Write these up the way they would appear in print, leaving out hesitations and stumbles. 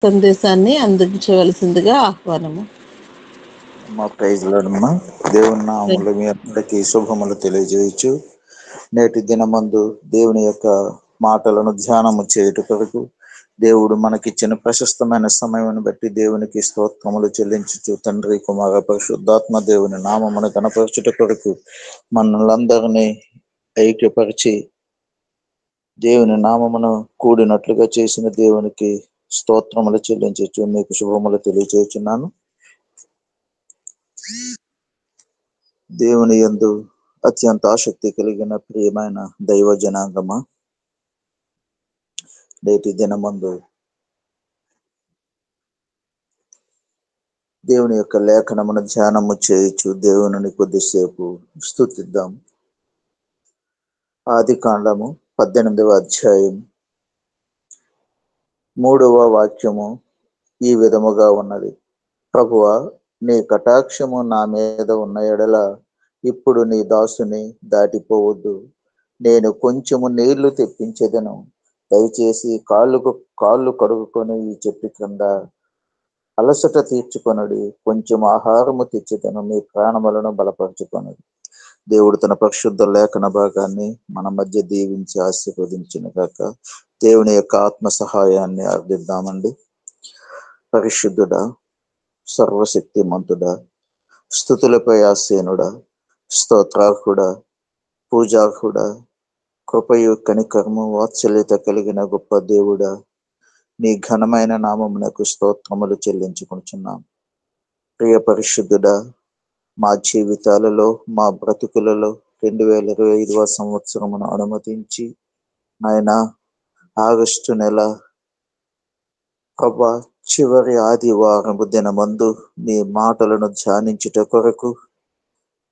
సందేశాన్ని అందించవలసిందిగా ఆహ్వానము. మా ప్రైజ్ లోనమ్మా దేవుని నామములో మీ అందరికీ శుభములు తెలియజేయచ్చు. నేటి దినమందు దేవుని యొక్క మాటలను ధ్యానము చేయుట కొరకు దేవుడు మనకిచ్చిన ప్రశస్తమైన సమయాన్ని బట్టి దేవునికి స్తోత్రములు చెల్లించుచు తండ్రి కుమార పరిశుద్ధాత్మ దేవుని నామమును కనపరచుట కొరకు మనలందరినీ ఐక్యపరిచి దేవుని నామమును కూడినట్లుగా చేసిన దేవునికి స్తోత్రములు చెల్లించచ్చు. మీకు శుభములు తెలియజేస్తున్నాను. దేవుని యందు అత్యంత ఆసక్తి కలిగిన ప్రియమైన దైవ జనాంగమా, నేటి దినమందు దేవుని యొక్క లేఖనమును ధ్యానము చేయొచ్చు. దేవుని కొద్దిసేపు స్తుతిద్దాం. ఆది కాండము 18వ అధ్యాయం 3వ వాక్యము ఈ విధముగా ఉన్నది. ప్రభువా, నీ కటాక్షము నా మీద ఉన్న ఎడల ఇప్పుడు నీ దాసుని దాటిపోవద్దు. నేను కొంచెము నీళ్లు తెప్పించేదను. దయచేసి కాళ్ళు కడుగుకొని ఈ చెట్టు క్రింద అలసట తీర్చుకొనడి. కొంచెం ఆహారము తెచ్చేదను. మీ ప్రాణములను బలపరచుకొనడి. దేవుడు తన పరిశుద్ధ లేఖన భాగాన్ని మన మధ్య దీవించి ఆశీర్వదించిన గాక. దేవుని యొక్క ఆత్మ సహాయాన్ని అర్థిద్దామండి. పరిశుద్ధుడా, సర్వశక్తి మంతుడా, స్తుతులపై ఆసీనుడా, స్తోత్రార్హుడా, పూజార్హుడా, కృపయు కనికరము వాత్సల్యత కలిగిన గొప్ప దేవుడా, నీ ఘనమైన నామమునకు స్తోత్రములు చెల్లించుకుంటున్నాం. ప్రియ పరిశుద్ధుడా, మా జీవితాలలో మా బ్రతుకులలో 2025వ సంవత్సరమును అనుమతించి ఆయన ఆగస్టు నెల ప్రభా చివరి ఆదివారము దినమందు మీ మాటలను ధ్యానించుట కొరకు,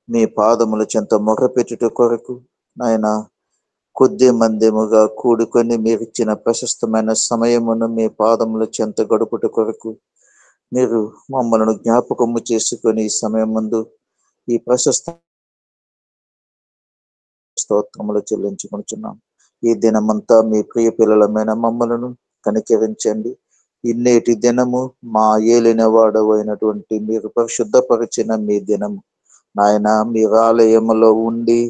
మీ పాదముల చెంత మొరపెట్టుట కొరకు నాయన కొద్ది మందిముగా కూడుకొని మీరిచ్చిన ప్రశస్తమైన సమయమును మీ పాదముల చెంత గడుపుట కొరకు మీరు మమ్మలను జ్ఞాపకము చేసుకొని ఈ సమయం ముందు ఈ ప్రశస్త స్తోత్రములు చెల్లించుకుంటున్నాం. ఈ దినమంతా మీ ప్రియ పిల్లలమైన మమ్మలను కనికరించండి. ఇన్నేటి దినము మా ఏలిన వాడవైనటువంటి మీరు పరిశుద్ధపరిచిన మీ దినము నాయన, మీరు ఆలయములో ఉండి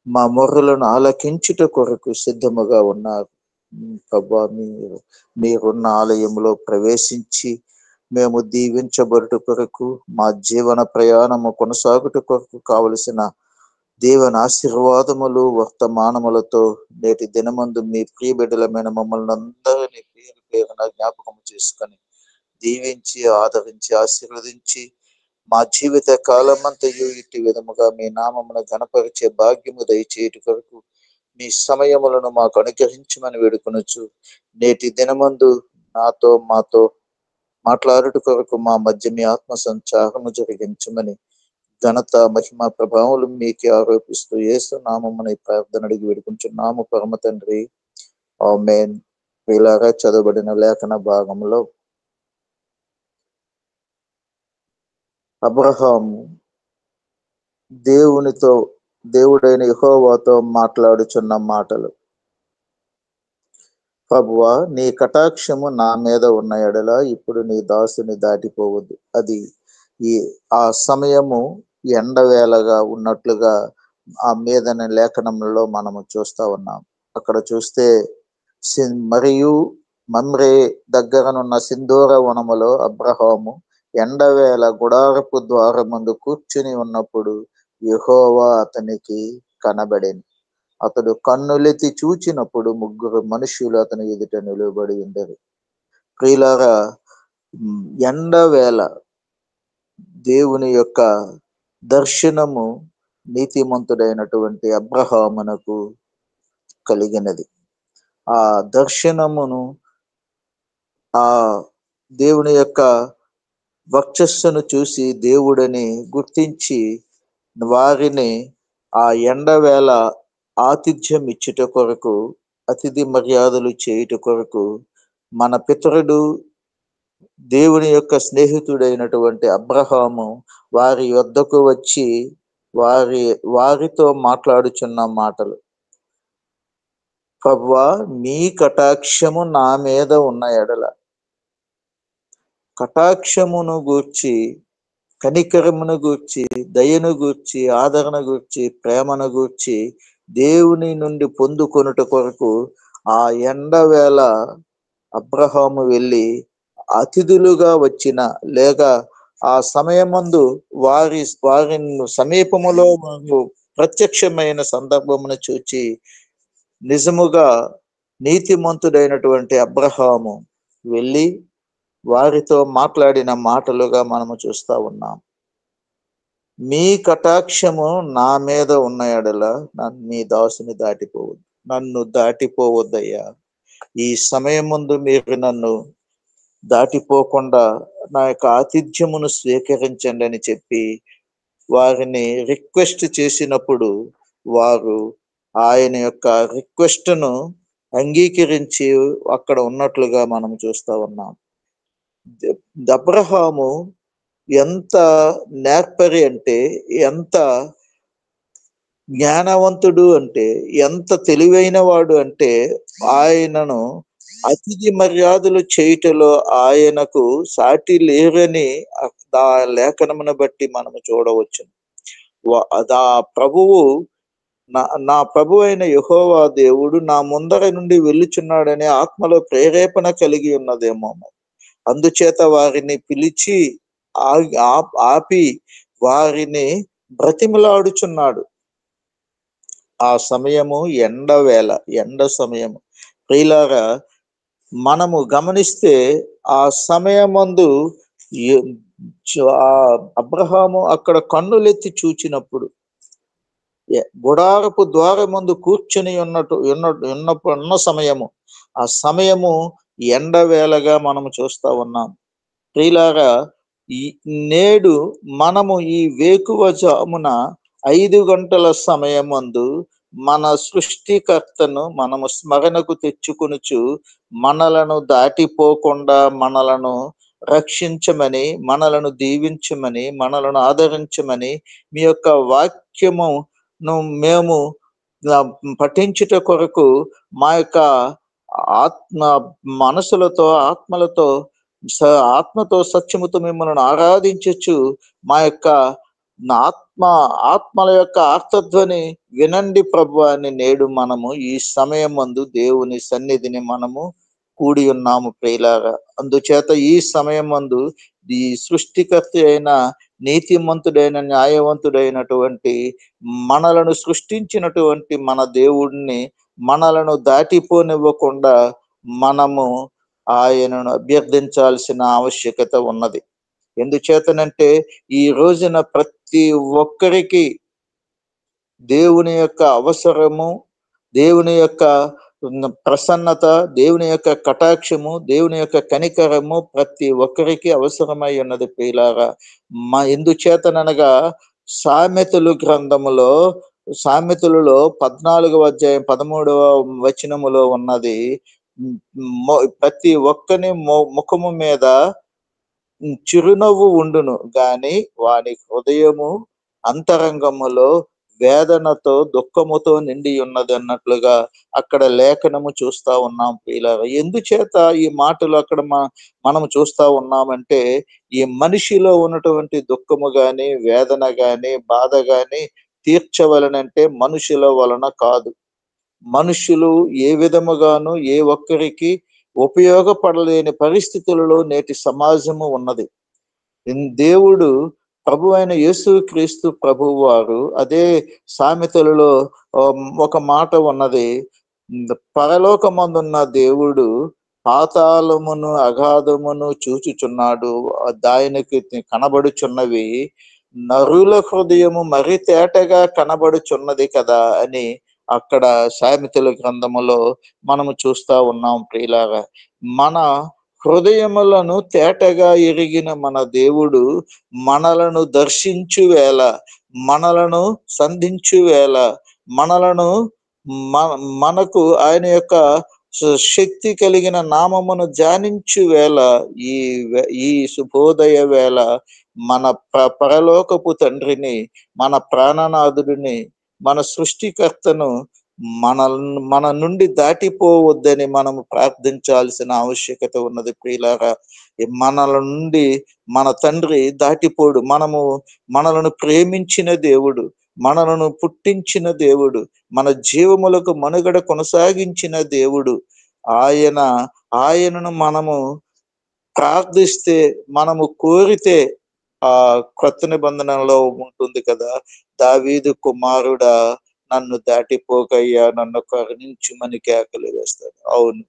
మా మొర్రలను ఆలకించుట కొరకు సిద్ధముగా ఉన్నారు. ప్రభా, మీరున్న ఆలయంలో ప్రవేశించి మేము దీవించబడుట కొరకు, మా జీవన ప్రయాణము కొనసాగుట కొరకు కావలసిన దేవుని ఆశీర్వాదములు వర్తమానములతో నేటి దినమందు మీ ప్రియ బిడ్డలమైన మమ్మల్ని అందరినీ పేరు పేరున జ్ఞాపకం చేసుకొని దీవించి ఆదరించి ఆశీర్వదించి మా జీవిత కాలమంతయు ఇట్టి విధముగా మీ నామమును ఘనపరిచే భాగ్యము దయచేయుట కొరకు మీ సమయములను మాకు అనుగ్రహించమని వేడుకొనొచ్చు. నేటి దినమందు మాతో మాట్లాడుట కొరకు మా మధ్య మీ ఆత్మ సంచారము జరిగించమని ఘనత మహిమ ప్రభావములు మీకే ఆరోపిస్తూ యేసు నామమున ఈ ప్రార్థన అడిగి వేడుకుంటున్నాము పరమ తండ్రి, ఆమేన్. ఇలాగా చదవబడిన లేఖన భాగంలో అబ్రహాము దేవుడైన యెహోవాతో మాట్లాడుచున్న మాటలు. ప్రభువా, నీ కటాక్షము నా మీద ఉన్న ఎడల ఇప్పుడు నీ దాసుని దాటిపోవద్దు. అది ఆ సమయము ఎండవేళగా ఉన్నట్లుగా ఆ మీదన లేఖనంలో మనము చూస్తా ఉన్నాం. అక్కడ చూస్తే మరియు మమ్రే దగ్గరనున్న సింధూర వనములో అబ్రహాము ఎండవేళ గుడారపు ద్వారమందు కూర్చుని ఉన్నప్పుడు యెహోవా అతనికి కనబడెను. అతడు కన్నులెత్తి చూచినప్పుడు 3 మనుషులు అతని ఎదుట నిలబడి ఉండరు. ప్రియులారా, ఎండవేళ దేవుని యొక్క దర్శనము నీతిమంతుడైనటువంటి అబ్రహామునకు కలిగినది. ఆ దర్శనమును, ఆ దేవుని యొక్క వక్షస్సును చూసి దేవుడని గుర్తించి వారిని ఆ ఎండవేళ ఆతిథ్యం ఇచ్చుట కొరకు, అతిథి మర్యాదలు చేయుట కొరకు మన పితరుడు దేవుని యొక్క స్నేహితుడైనటువంటి అబ్రహాము వారి యొద్దకు వచ్చి వారితో మాట్లాడుచున్న మాటలు. ప్రభువా, మీ కటాక్షము నా మీద ఉన్న ఎడల కటాక్షమును గూర్చి, కనికరమును గూర్చి, దయను గూర్చి, ఆదరణ గూర్చి, ప్రేమను గూర్చి దేవుని నుండి పొందుకొనుట కొరకు ఆ ఎండవేళ అబ్రహాము వెళ్ళి అతిథులుగా వచ్చిన లేక ఆ సమయమందు వారి సమీపములో వారు ప్రత్యక్షమైన సందర్భమును చూచి నిజముగా నీతిమంతుడైనటువంటి అబ్రహాము వెళ్ళి వారితో మాట్లాడిన మాటలుగా మనము చూస్తా ఉన్నాం. మీ కటాక్షము నా మీద ఉన్న ఎడల నీ దాసుని దాటిపోవద్దు, నన్ను దాటిపోవద్దయ్యా. ఈ సమయం ముందు మీరు నన్ను దాటిపోకుండా నా యొక్క ఆతిథ్యమును స్వీకరించండి అని చెప్పి వారిని రిక్వెస్ట్ చేసినప్పుడు వారు ఆయన యొక్క రిక్వెస్ట్ను అంగీకరించి అక్కడ ఉన్నట్లుగా మనం చూస్తా ఉన్నాం. అబ్రహాము ఎంత నేర్పరి అంటే, ఎంత జ్ఞానవంతుడు అంటే, ఎంత తెలివైన వాడు అంటే, ఆయనను అతిథి మర్యాదలు చేయుటలో ఆయనకు సాటి లేరని ఆ లేఖనమును బట్టి మనము చూడవచ్చు. ఆ ప్రభువు నా ప్రభు అయిన యెహోవా దేవుడు నా ముందర నుండి వెళ్ళుచున్నాడనే ఆత్మలో ప్రేరేపణ కలిగి ఉన్నదేమో. అందుచేత వారిని పిలిచి ఆపి వారిని బ్రతిమలాడుచున్నాడు. ఆ సమయము ఎండ సమయము. ప్రియులారా, మనము గమనిస్తే ఆ సమయమందు అబ్రహాము అక్కడ కన్నులెత్తి చూచినప్పుడు గుడారపు ద్వారమందు కూర్చుని ఉన్న సమయము, ఆ సమయము ఎండవేళగా మనము చూస్తా ఉన్నాం. ప్రియులారా, నేడు మనము ఈ వేకువజామున 5 గంటల సమయమందు మన సృష్టికర్తను మనము స్మరణకు తెచ్చుకొనుచు మనలను దాటిపోకుండా మనలను రక్షించమని, మనలను దీవించమని, మనలను ఆదరించమని మీ యొక్క వాక్యమును మేము పఠించుట కొరకు మా యొక్క మనసులతో ఆత్మతో సత్యముతో మిమ్మల్ని ఆరాధించచ్చు. మా యొక్క ఆత్మల యొక్క ఆర్తధ్వని వినండి ప్రభు అని నేడు మనము ఈ సమయం మందు దేవుని సన్నిధిని మనము కూడి ఉన్నాము ప్రియులారా. అందుచేత ఈ సమయం మందు ఈ సృష్టికర్త అయిన నీతిమంతుడైన న్యాయవంతుడైనటువంటి మనలను సృష్టించినటువంటి మన దేవుడిని మనలను దాటిపోనివ్వకుండా మనము ఆయనను అభ్యర్థించాల్సిన ఆవశ్యకత ఉన్నది. ఎందుచేతనంటే ఈ రోజున ప్రతి ఒక్కరికి దేవుని యొక్క అవసరము, దేవుని యొక్క ప్రసన్నత, దేవుని యొక్క కటాక్షము, దేవుని యొక్క కనికరము ప్రతి ఒక్కరికి అవసరమై ఉన్నది ప్రియులారా. ఎందుచేతనగా సామెతలు గ్రంథములో, సామెతలలో 14వ అధ్యాయం 13వ వచనములో ఉన్నది, ప్రతి ఒక్కని ముఖము మీద చిరునవ్వు ఉండును గాని వాని హృదయము అంతరంగములో వేదనతో దుఃఖముతో నిండి ఉన్నది అన్నట్లుగా అక్కడ లేఖనము చూస్తా ఉన్నాం ప్రియులారా. ఎందుచేత ఈ మాటలు అక్కడ మనము చూస్తా ఉన్నామంటే, ఈ మనిషిలో ఉన్నటువంటి దుఃఖము గాని, వేదన గాని, బాధ గాని తీర్చవలనంటే మనుషుల వలన కాదు. మనుషులు ఏ విధముగాను ఏ ఒక్కరికి ఉపయోగపడలేని పరిస్థితులలో నేటి సమాజము ఉన్నది. దేవుడు ప్రభు అయిన యేసుక్రీస్తు ప్రభువు వారు అదే సామెతలలో ఒక మాట ఉన్నది, పరలోకమందున్న దేవుడు పాతాళమును అగాధమును చూచుచున్నాడు, దానికి కనబడుచున్నవి నరుల హృదయము మరి తేటగా కనబడుచున్నది కదా అని అక్కడ సామెతల గ్రంథములో మనము చూస్తా ఉన్నాం ప్రియులారా. మన హృదయములను తేటగా ఎరిగిన మన దేవుడు మనలను దర్శించు వేళ, మనలను సంధించు వేళ, మనలను మనకు ఆయన యొక్క శక్తి కలిగిన నామమును ధ్యానించు వేళ, ఈ శుభోదయ వేళ మన పరలోకపు తండ్రిని, మన ప్రాణనాథుడిని, మన సృష్టికర్తను మన నుండి దాటిపోవద్దని మనము ప్రార్థించాల్సిన ఆవశ్యకత ఉన్నది ప్రియులారా. మనల నుండి మన తండ్రి దాటిపోడు. మనలను ప్రేమించిన దేవుడు, మనలను పుట్టించిన దేవుడు, మన జీవములకు మనుగడ కొనసాగించిన దేవుడు. ఆయనను మనము ప్రార్థిస్తే, మనము కోరితే ఆ కొత్త నిబంధనలో ఉంటుంది కదా, దావీదు కుమారుడా నన్ను దాటిపోకయ్యా, నన్ను కరుణించుమని కేకలు వేస్తాడు. అవును,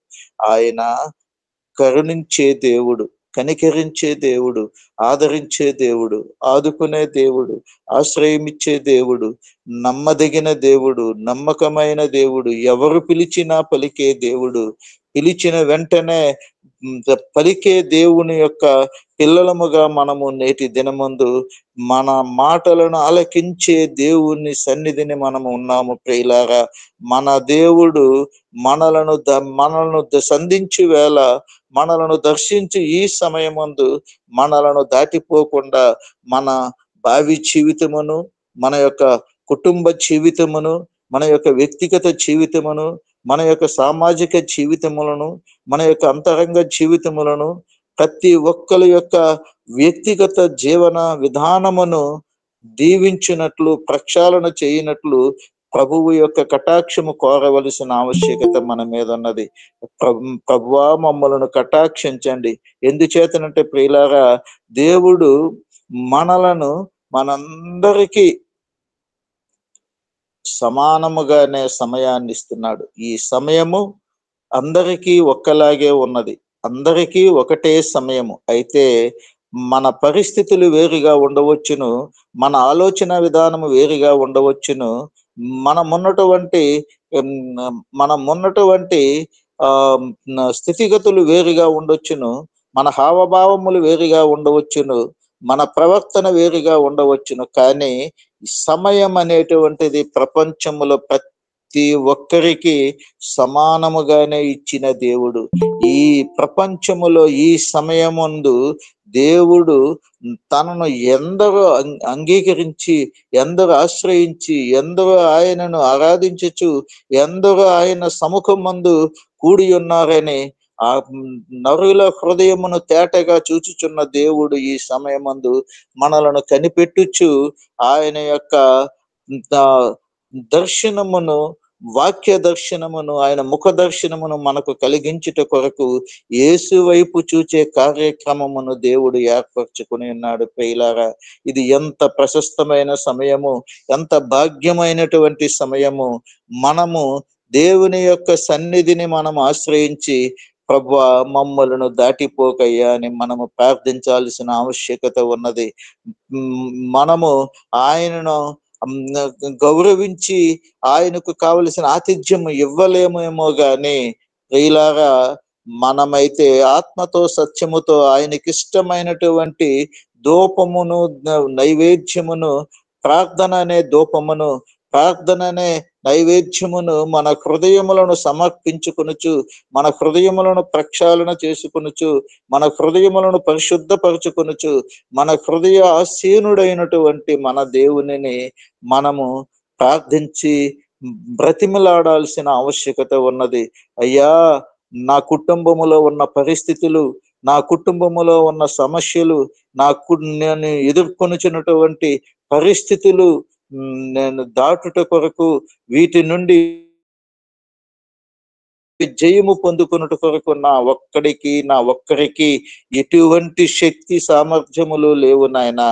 ఆయన కరుణించే దేవుడు, కనికరించే దేవుడు, ఆదరించే దేవుడు, ఆదుకునే దేవుడు, ఆశ్రయమిచ్చే దేవుడు, నమ్మదగిన దేవుడు, నమ్మకమైన దేవుడు, ఎవరు పిలిచినా పలికే దేవుడు, పిలిచిన వెంటనే పలికే దేవుని యొక్క పిల్లలముగా మనము నేటి దినమందు మన మాటలను ఆలకించే దేవుని సన్నిధిని మనము ఉన్నాము ప్రియులారా. మన దేవుడు మనలను సంధించి వేళ, మనలను దర్శించి ఈ సమయమందు మనలను దాటిపోకుండా మన భావి జీవితమును, మన యొక్క కుటుంబ జీవితమును, మన యొక్క వ్యక్తిగత జీవితమును, మన యొక్క సామాజిక జీవితములను, మన యొక్క అంతరంగ జీవితములను, ప్రతి ఒక్కరి యొక్క వ్యక్తిగత జీవన విధానమును దీవించినట్లు, ప్రక్షాళన చేయనట్లు ప్రభువు యొక్క కటాక్షము కోరవలసిన ఆవశ్యకత మన మీద ఉన్నది. ప్రభువా మమ్మలను కటాక్షించండి. ఎందుచేతనంటే ప్రియులారా, దేవుడు మనందరికీ సమానముగానే సమయాన్ని ఇస్తున్నాడు. ఈ సమయము అందరికీ ఒక్కలాగే ఉన్నది, అందరికీ ఒకటే సమయము. అయితే మన పరిస్థితులు వేరుగా ఉండవచ్చును, మన ఆలోచన విధానము వేరుగా ఉండవచ్చును, మనమున్నటువంటి స్థితిగతులు వేరుగా ఉండవచ్చును, మన హావభావములు వేరుగా ఉండవచ్చును, మన ప్రవర్తన వేరుగా ఉండవచ్చును. కానీ సమయం అనేటువంటిది ప్రపంచములో ప్రతి ఒక్కరికి సమానముగానే ఇచ్చిన దేవుడు. ఈ ప్రపంచములో ఈ సమయమందు దేవుడు తనను ఎందరో అంగీకరించి, ఎందరో ఆశ్రయించి, ఎందరో ఆయనను ఆరాధించచ్చు, ఎందరో ఆయన సముఖమందు కూడి ఉన్నారని ఆ నరుల హృదయమును తేటగా చూచుచున్న దేవుడు ఈ సమయమందు మనలను కనిపెట్టుచు ఆయన యొక్క దర్శనమును, వాక్య దర్శనమును, ఆయన ముఖ దర్శనమును మనకు కలిగించుట కొరకు యేసు వైపు చూచే కార్యక్రమమును దేవుడు ఏర్పరచుకుని ఉన్నాడు ప్రియులారా. ఇది ఎంత ప్రశస్తమైన సమయము, ఎంత భాగ్యమైనటువంటి సమయము. మనము దేవుని యొక్క సన్నిధిని మనం ఆశ్రయించి, ప్రభువా మమ్మలను దాటిపోకయ్యా అని మనము ప్రార్థించాల్సిన ఆవశ్యకత ఉన్నది. మనము ఆయనను గౌరవించి ఆయనకు కావలసిన ఆతిథ్యం ఇవ్వలేమేమో గాని ప్రియులారా, మనమైతే ఆత్మతో సత్యముతో ఆయనకి ఇష్టమైనటువంటి ధూపమును, నైవేద్యమును, ప్రార్థన అనే ధూపమును, ప్రార్థన అనే నైవేద్యమును మన హృదయములను సమర్పించుకొనుచు, మన హృదయములను ప్రక్షాళన చేసుకొనుచు, మన హృదయములను పరిశుద్ధపరచుకొనుచు, మన హృదయ ఆసీనుడైనటువంటి మన దేవునిని మనము ప్రార్థించి బ్రతిమలాడాల్సిన ఆవశ్యకత ఉన్నది. అయ్యా, నా కుటుంబములో ఉన్న పరిస్థితులు, నా కుటుంబములో ఉన్న సమస్యలు, నేను ఎదుర్కొనుచున్నటువంటి పరిస్థితులు నేను దాటుట కొరకు, వీటి నుండి జయము పొందుకున్నట కొరకు నా ఒక్కరికి ఎటువంటి శక్తి సామర్థ్యములు లేవు నాయన.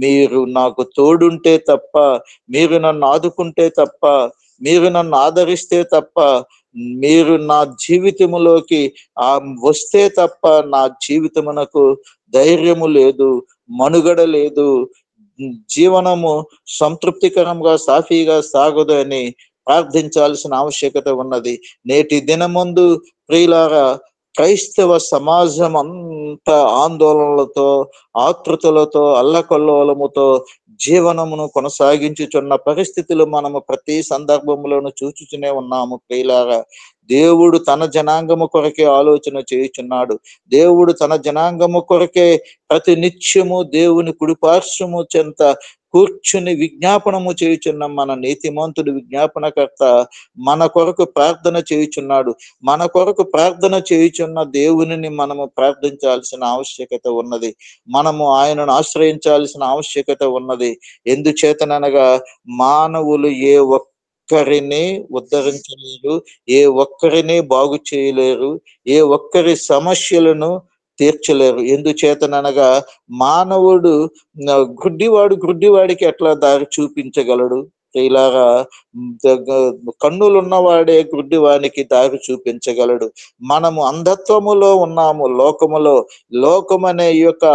మీరు నాకు తోడుంటే తప్ప, మీరు నన్ను ఆదుకుంటే తప్ప, మీరు నన్ను ఆదరిస్తే తప్ప, మీరు నా జీవితములోకి వస్తే తప్ప నా జీవితమునకు ధైర్యము లేదు, మనుగడ లేదు, జీవనము సంతృప్తికరంగా సాఫీగా సాగదు అని ప్రార్థించాల్సిన ఆవశ్యకత ఉన్నది. నేటి దినమందు ప్రియులారా, క్రైస్తవ సమాజం అంతా ఆందోళనలతో, ఆతృతలతో, అల్లకల్లోలముతో జీవనమును కొనసాగించుచున్న పరిస్థితులు మనము ప్రతి సందర్భంలోనూ చూచుచునే ఉన్నాము ప్రియులారా. దేవుడు తన జనాంగము కొరకే ఆలోచన చేయుచున్నాడు. దేవుడు తన జనాంగము కొరకే ప్రతి నిత్యము దేవుని కుడిపార్శ్వము చెంత కూర్చుని విజ్ఞాపనము చేయుచున్న మన నీతిమంతుడు విజ్ఞాపనకర్త మన కొరకు ప్రార్థన చేయుచున్నాడు. మన కొరకు ప్రార్థన చేయుచున్న దేవునిని మనము ప్రార్థించాల్సిన ఆవశ్యకత ఉన్నది. మనము ఆయనను ఆశ్రయించాల్సిన ఆవశ్యకత ఉన్నది. ఎందుచేతననగా మానవులు ఏ ఒక్కరిని ఉద్ధరించలేరు, ఏ ఒక్కరిని బాగు చేయలేరు, ఏ ఒక్కరి సమస్యలను తీర్చలేరు. ఎందుచేతననగా మానవుడు గుడ్డివాడికి ఎట్లా దారి చూపించగలడు? ఇలాగా కన్నులు ఉన్నవాడే గుడ్డివానికి దారి చూపించగలడు. మనము అంధత్వములో ఉన్నాము లోకములో. లోకమనే ఈ యొక్క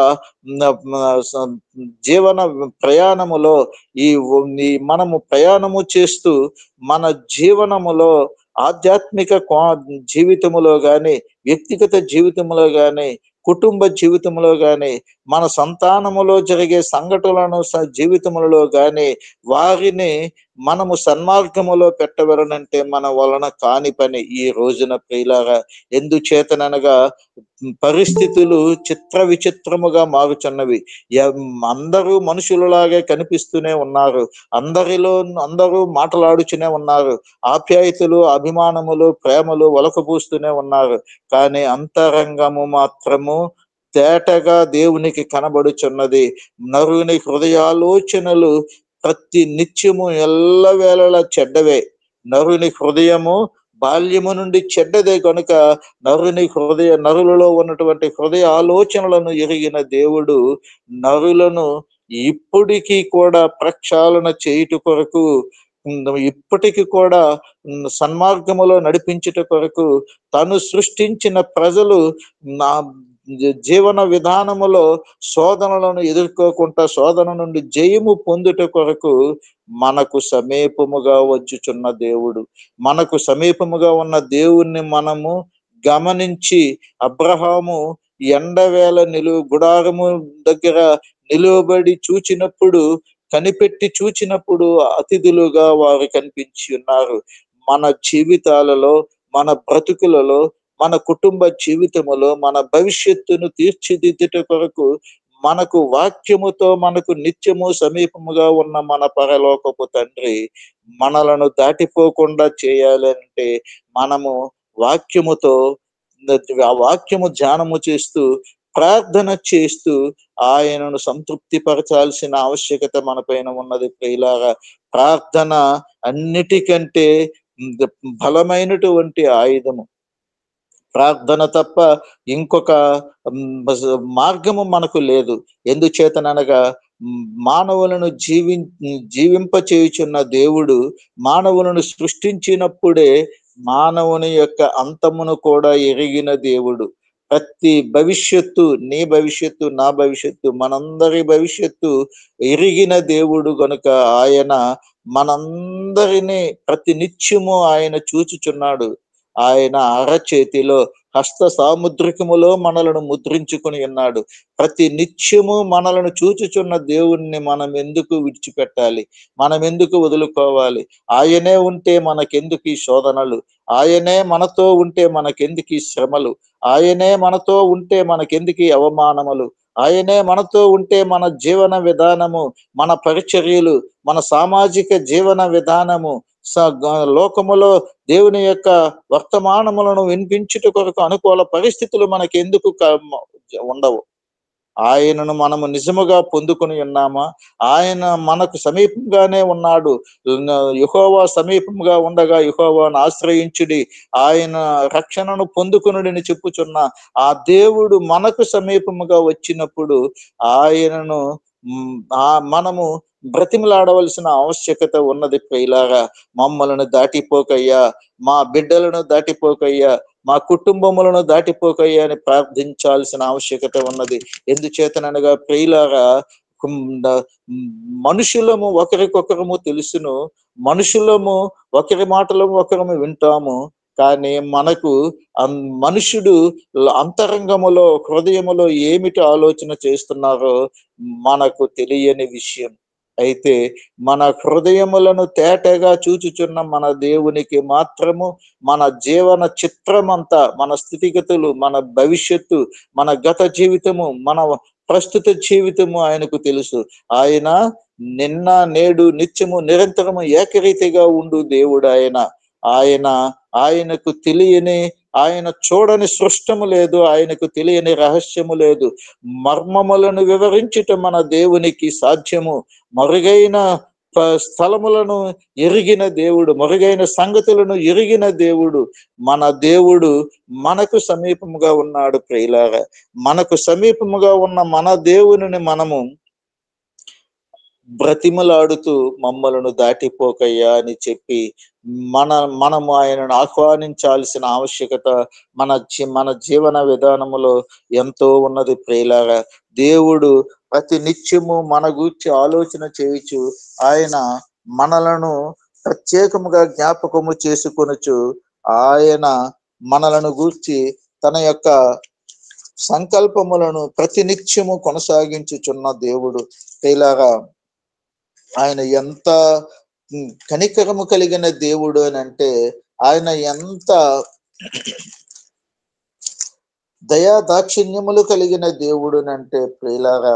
జీవన ప్రయాణములో ఈ మనము ప్రయాణము చేస్తూ మన జీవనములో ఆధ్యాత్మిక జీవితములో గాని, వ్యక్తిగత జీవితంలో గాని, కుటుంబ జీవితంలో గాని, మన సంతానములో జరిగే సంఘటనలను జీవితములలో గాని వారిని మనము సన్మార్గములో పెట్టవలనంటే మన వలన కాని పని ఈ రోజున ప్రియులారా. ఎందుచేతననగా పరిస్థితులు చిత్ర విచిత్రముగా మారుచున్నవి. అందరూ మనుషులలాగే కనిపిస్తూనే ఉన్నారు. అందరూ మాటలాడుచునే ఉన్నారు. ఆప్యాయతలు, అభిమానములు, ప్రేమలు ఒలకబూస్తూనే ఉన్నారు. కానీ అంతరంగము మాత్రము తేటగా దేవునికి కనబడుచున్నది. నరుని హృదయాలోచనలు ప్రతి నిత్యము ఎల్లవేళలా చెడ్డవే. నరుని హృదయము బాల్యము నుండి చెడ్డదే కనుక నరులలో ఉన్నటువంటి హృదయ ఆలోచనలను ఎరిగిన దేవుడు నరులను ఇప్పటికీ కూడా ప్రక్షాళన చేయుట కొరకు, ఇప్పటికి కూడా సన్మార్గములో నడిపించుట కొరకు తను సృష్టించిన ప్రజలు నా జీవన విధానములో శోధనలను ఎదుర్కోకుండా శోధన నుండి జయము పొందుట కొరకు మనకు సమీపముగా వచ్చుచున్న దేవుడు. మనకు సమీపముగా ఉన్న దేవుణ్ణి మనము గమనించి అబ్రహాము ఎండవేళ గుడారము దగ్గర నిలువబడి చూచినప్పుడు, కనిపెట్టి చూచినప్పుడు అతిథులుగా వారు కనిపించి ఉన్నారు. మన జీవితాలలో, మన బ్రతుకులలో, మన కుటుంబ జీవితములో మన భవిష్యత్తును తీర్చిదిద్దుట కొరకు మనకు వాక్యముతో మనకు నిత్యము సమీపముగా ఉన్న మన పరలోకపు తండ్రి మనలను దాటిపోకుండా చేయాలంటే మనము వాక్యముతో ఆ వాక్యము ధ్యానము చేస్తూ, ప్రార్థన చేస్తూ ఆయనను సంతృప్తి పరచాల్సిన ఆవశ్యకత మన పైన ఉన్నది ప్రియులారా. ప్రార్థన అన్నిటికంటే బలమైనటువంటి ఆయుధము. ప్రార్థన తప్ప ఇంకొక మార్గము మనకు లేదు. ఎందుచేతననగా మానవులను జీవింపచేయుచున్న దేవుడు మానవులను సృష్టించినప్పుడే మానవుని యొక్క అంతమును కూడా ఎరిగిన దేవుడు. ప్రతి భవిష్యత్తు, నీ భవిష్యత్తు, నా భవిష్యత్తు, మనందరి భవిష్యత్తు ఎరిగిన దేవుడు గనుక ఆయన మనందరినీ ప్రతి నిత్యము ఆయన చూచుచున్నాడు. ఆయన అరచేతిలో హస్త సాముద్రికములో మనలను ముద్రించుకుని ఉన్నాడు. ప్రతి నిత్యము మనలను చూచుచున్న దేవుణ్ణి మనం ఎందుకు విడిచిపెట్టాలి? మనం ఎందుకు వదులుకోవాలి? ఆయనే ఉంటే మనకెందుకు ఈ శోధనలు? ఆయనే మనతో ఉంటే మనకెందుకు ఈ శ్రమలు? ఆయనే మనతో ఉంటే మనకెందుకు ఈ అవమానములు? ఆయనే మనతో ఉంటే మన జీవన విధానము, మన పరిచర్యలు, మన సామాజిక జీవన విధానము, లోకములో దేవుని యొక్క వర్తమానములను వినిపించుట కొరకు అనుకూల పరిస్థితులు మనకెందుకు ఉండవు? ఆయనను మనము నిజముగా పొందుకొని ఉన్నామా? ఆయన మనకు సమీపంగానే ఉన్నాడు. యెహోవా సమీపంగా ఉండగా యెహోవాను ఆశ్రయించుడి, ఆయన రక్షణను పొందుకొనుడని చెప్పుచున్న ఆ దేవుడు మనకు సమీపముగా వచ్చినప్పుడు ఆయనను మనము బ్రతిమలాడవలసిన ఆవశ్యకత ఉన్నది ప్రియులారా. మమ్మలను దాటిపోకయ్యా, మా బిడ్డలను దాటిపోకయ్యా, మా కుటుంబములను దాటిపోకయ్యా అని ప్రార్థించాల్సిన ఆవశ్యకత ఉన్నది. ఎందుచేతననగా ప్రియులారా, మనుషులము ఒకరికొకరము తెలుసును, మనుషులము ఒకరి మాటలు ఒకరము వింటాము. కానీ మనకు మనుషుడు అంతరంగములో, హృదయములో ఏమిటి ఆలోచన చేస్తున్నారో మనకు తెలియని విషయం. అయితే మన హృదయములను తేటగా చూచుచున్న మన దేవునికి మాత్రము మన జీవన చిత్రమంతా, మన స్థితిగతులు, మన భవిష్యత్తు, మన గత జీవితము, మన ప్రస్తుత జీవితము ఆయనకు తెలుసు. ఆయన నిన్న నేడు నిత్యము నిరంతరము ఏకరీతిగా ఉండు దేవుడు ఆయన ఆయనకు తెలియని, ఆయన చూడని సృష్టము లేదు, ఆయనకు తెలియని రహస్యము లేదు. మర్మములను వివరించుట మన దేవునికి సాధ్యము. మరుగైన స్థలములను ఎరిగిన దేవుడు, మరుగైన సంగతులను ఎరిగిన దేవుడు, మన దేవుడు మనకు సమీపముగా ఉన్నాడు ప్రియులారా. మనకు సమీపముగా ఉన్న మన దేవునిని మనము బ్రతిమలాడుతూ మమ్మలను దాటిపోకయ్యా అని చెప్పి మనము ఆయనను ఆహ్వానించాల్సిన ఆవశ్యకత మన జీవన విధానములో ఎంతో ఉన్నది ప్రియులారా. దేవుడు ప్రతి నిత్యము మన గూర్చి ఆలోచన చేయుచు ఆయన మనలను ప్రత్యేకముగా జ్ఞాపకము చేసుకొనుచు ఆయన మనలను గూర్చి తన యొక్క సంకల్పములను ప్రతి నిత్యము కొనసాగించుచున్న దేవుడు ప్రియులారా. ఆయన ఎంత కనికరము కలిగిన దేవుడు అని అంటే, ఆయన ఎంత దయా దాక్షిణ్యములు కలిగిన దేవుడు అని అంటే ప్రియులారా,